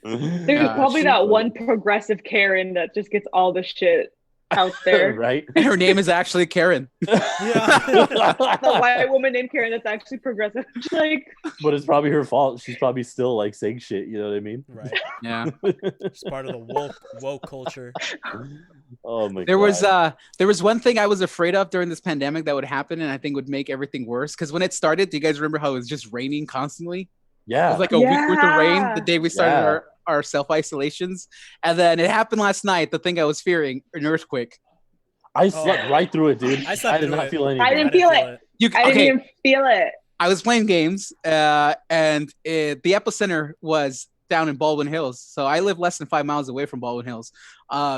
There's probably that one progressive Karen that just gets all the shit out there. Right? And her name is actually Karen. Yeah. The white woman named Karen that's actually progressive. Like, but it's probably her fault. She's probably still like saying shit, you know what I mean? Right. Yeah. It's part of the woke culture. Oh my God. There was one thing I was afraid of during this pandemic that would happen, and I think would make everything worse. Because when it started, do you guys remember how it was just raining constantly? Yeah. It was like a week worth of rain the day we started our self-isolations. And then it happened last night, the thing I was fearing, an earthquake. I slept right through it, dude. I did not feel anything. I didn't feel it. I didn't even feel it. I was playing games, and the epicenter was down in Baldwin Hills. So I live less than 5 miles away from Baldwin Hills.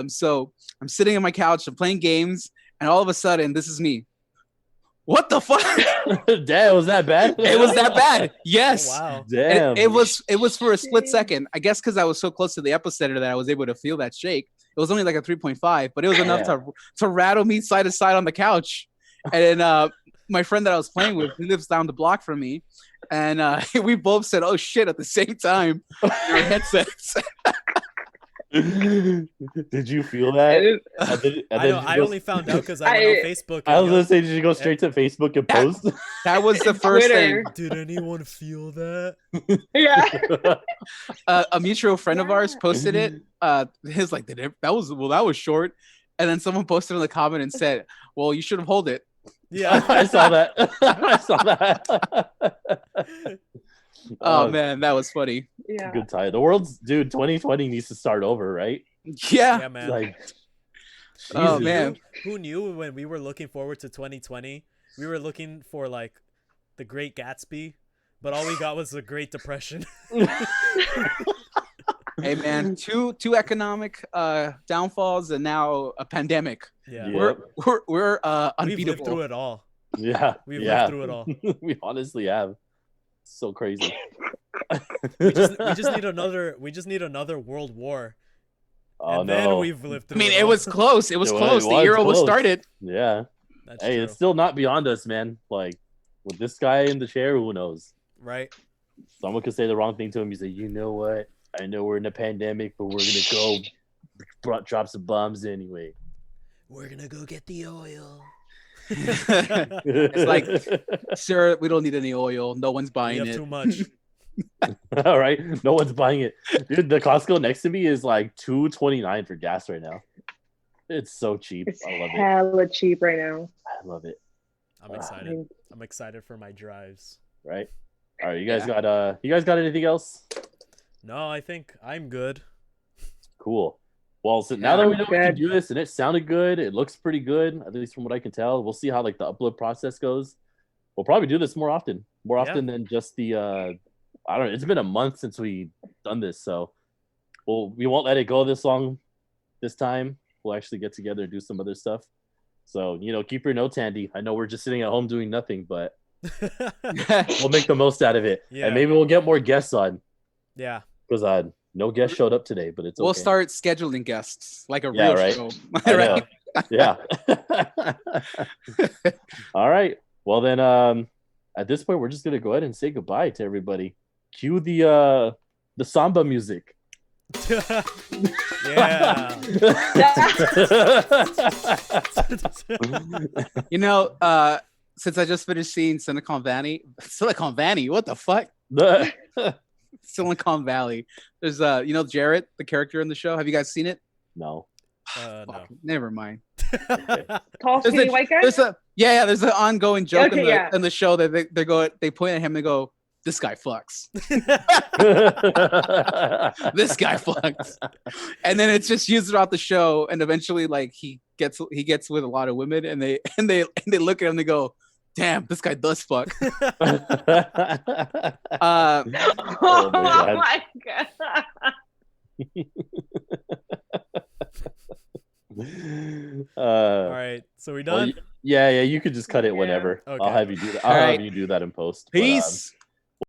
So I'm sitting on my couch, I'm playing games, and all of a sudden, this is me. What the fuck? Damn, was that bad? It was that bad. Yes. Oh, wow. Damn. It was for a split second. I guess because I was so close to the epicenter that I was able to feel that shake. It was only like a 3.5, but it was enough to rattle me side to side on the couch. And then my friend that I was playing with, he lives down the block from me, and we both said, "Oh shit!" at the same time in our headsets. Did you feel that? I only found out because I went on Facebook. I was gonna say, did you go straight to Facebook and post? That was the first thing. Did anyone feel that? Yeah. A mutual friend of ours posted it. His like, that was short, and then someone posted in the comment and said, "Well, you should have hold it." Yeah, I saw that. I saw that. Oh man, that was funny. Yeah. Good time. The world's 2020 needs to start over, right? Yeah, man. Like, oh man, who knew when we were looking forward to 2020, we were looking for like the Great Gatsby, but all we got was the Great Depression. Hey man, two economic downfalls and now a pandemic. Yeah, we're unbeatable. We've lived through it all. Yeah, we've lived through it all. We honestly have. So crazy. we just need another world war. Oh, and then we've lived through it was close. It was close. The year almost started. Yeah. That's true. It's still not beyond us, man. Like, with this guy in the chair, who knows? Right. Someone could say the wrong thing to him. You say, you know what? I know we're in a pandemic, but we're going to go drop some bombs anyway. We're going to go get the oil. It's like, sir, we don't need any oil. No one's buying it. Too much. All right, no one's buying it, dude. The Costco next to me is like $2.29 for gas right now. It's so cheap. I love it. Hella cheap right now. I love it. I'm excited. I'm excited for my drives. Right. All right, you guys got anything else? No, I think I'm good. Cool. Well, so now that we know we can do this, and it sounded good, it looks pretty good, at least from what I can tell. We'll see how like the upload process goes. We'll probably do this more often than just the. I don't know. It's been a month since we done this, so we won't let it go this long. This time, we'll actually get together and do some other stuff. So keep your notes handy. I know we're just sitting at home doing nothing, but we'll make the most out of it, and maybe we'll get more guests on. Yeah, because no guest showed up today, but it's okay. We'll start scheduling guests like a real show. Right? Yeah. All right. Well, then at this point, we're just gonna go ahead and say goodbye to everybody. Cue the samba music. Yeah. Since I just finished seeing Silicon Valley, what the fuck? Silicon Valley. There's Jarrett, the character in the show. Have you guys seen it? No. No. Never mind. Tall, skinny white guy. There's an ongoing joke in the show that they point at him and go, "This guy fucks." This guy fucks, and then it's just used throughout the show. And eventually, like he gets with a lot of women, and they look at him and they go, "Damn, this guy does fuck." Oh my god. All right, so we done? Well, yeah, you could just cut it whenever. Okay. I'll have you do that. I'll have you do that in post. Peace.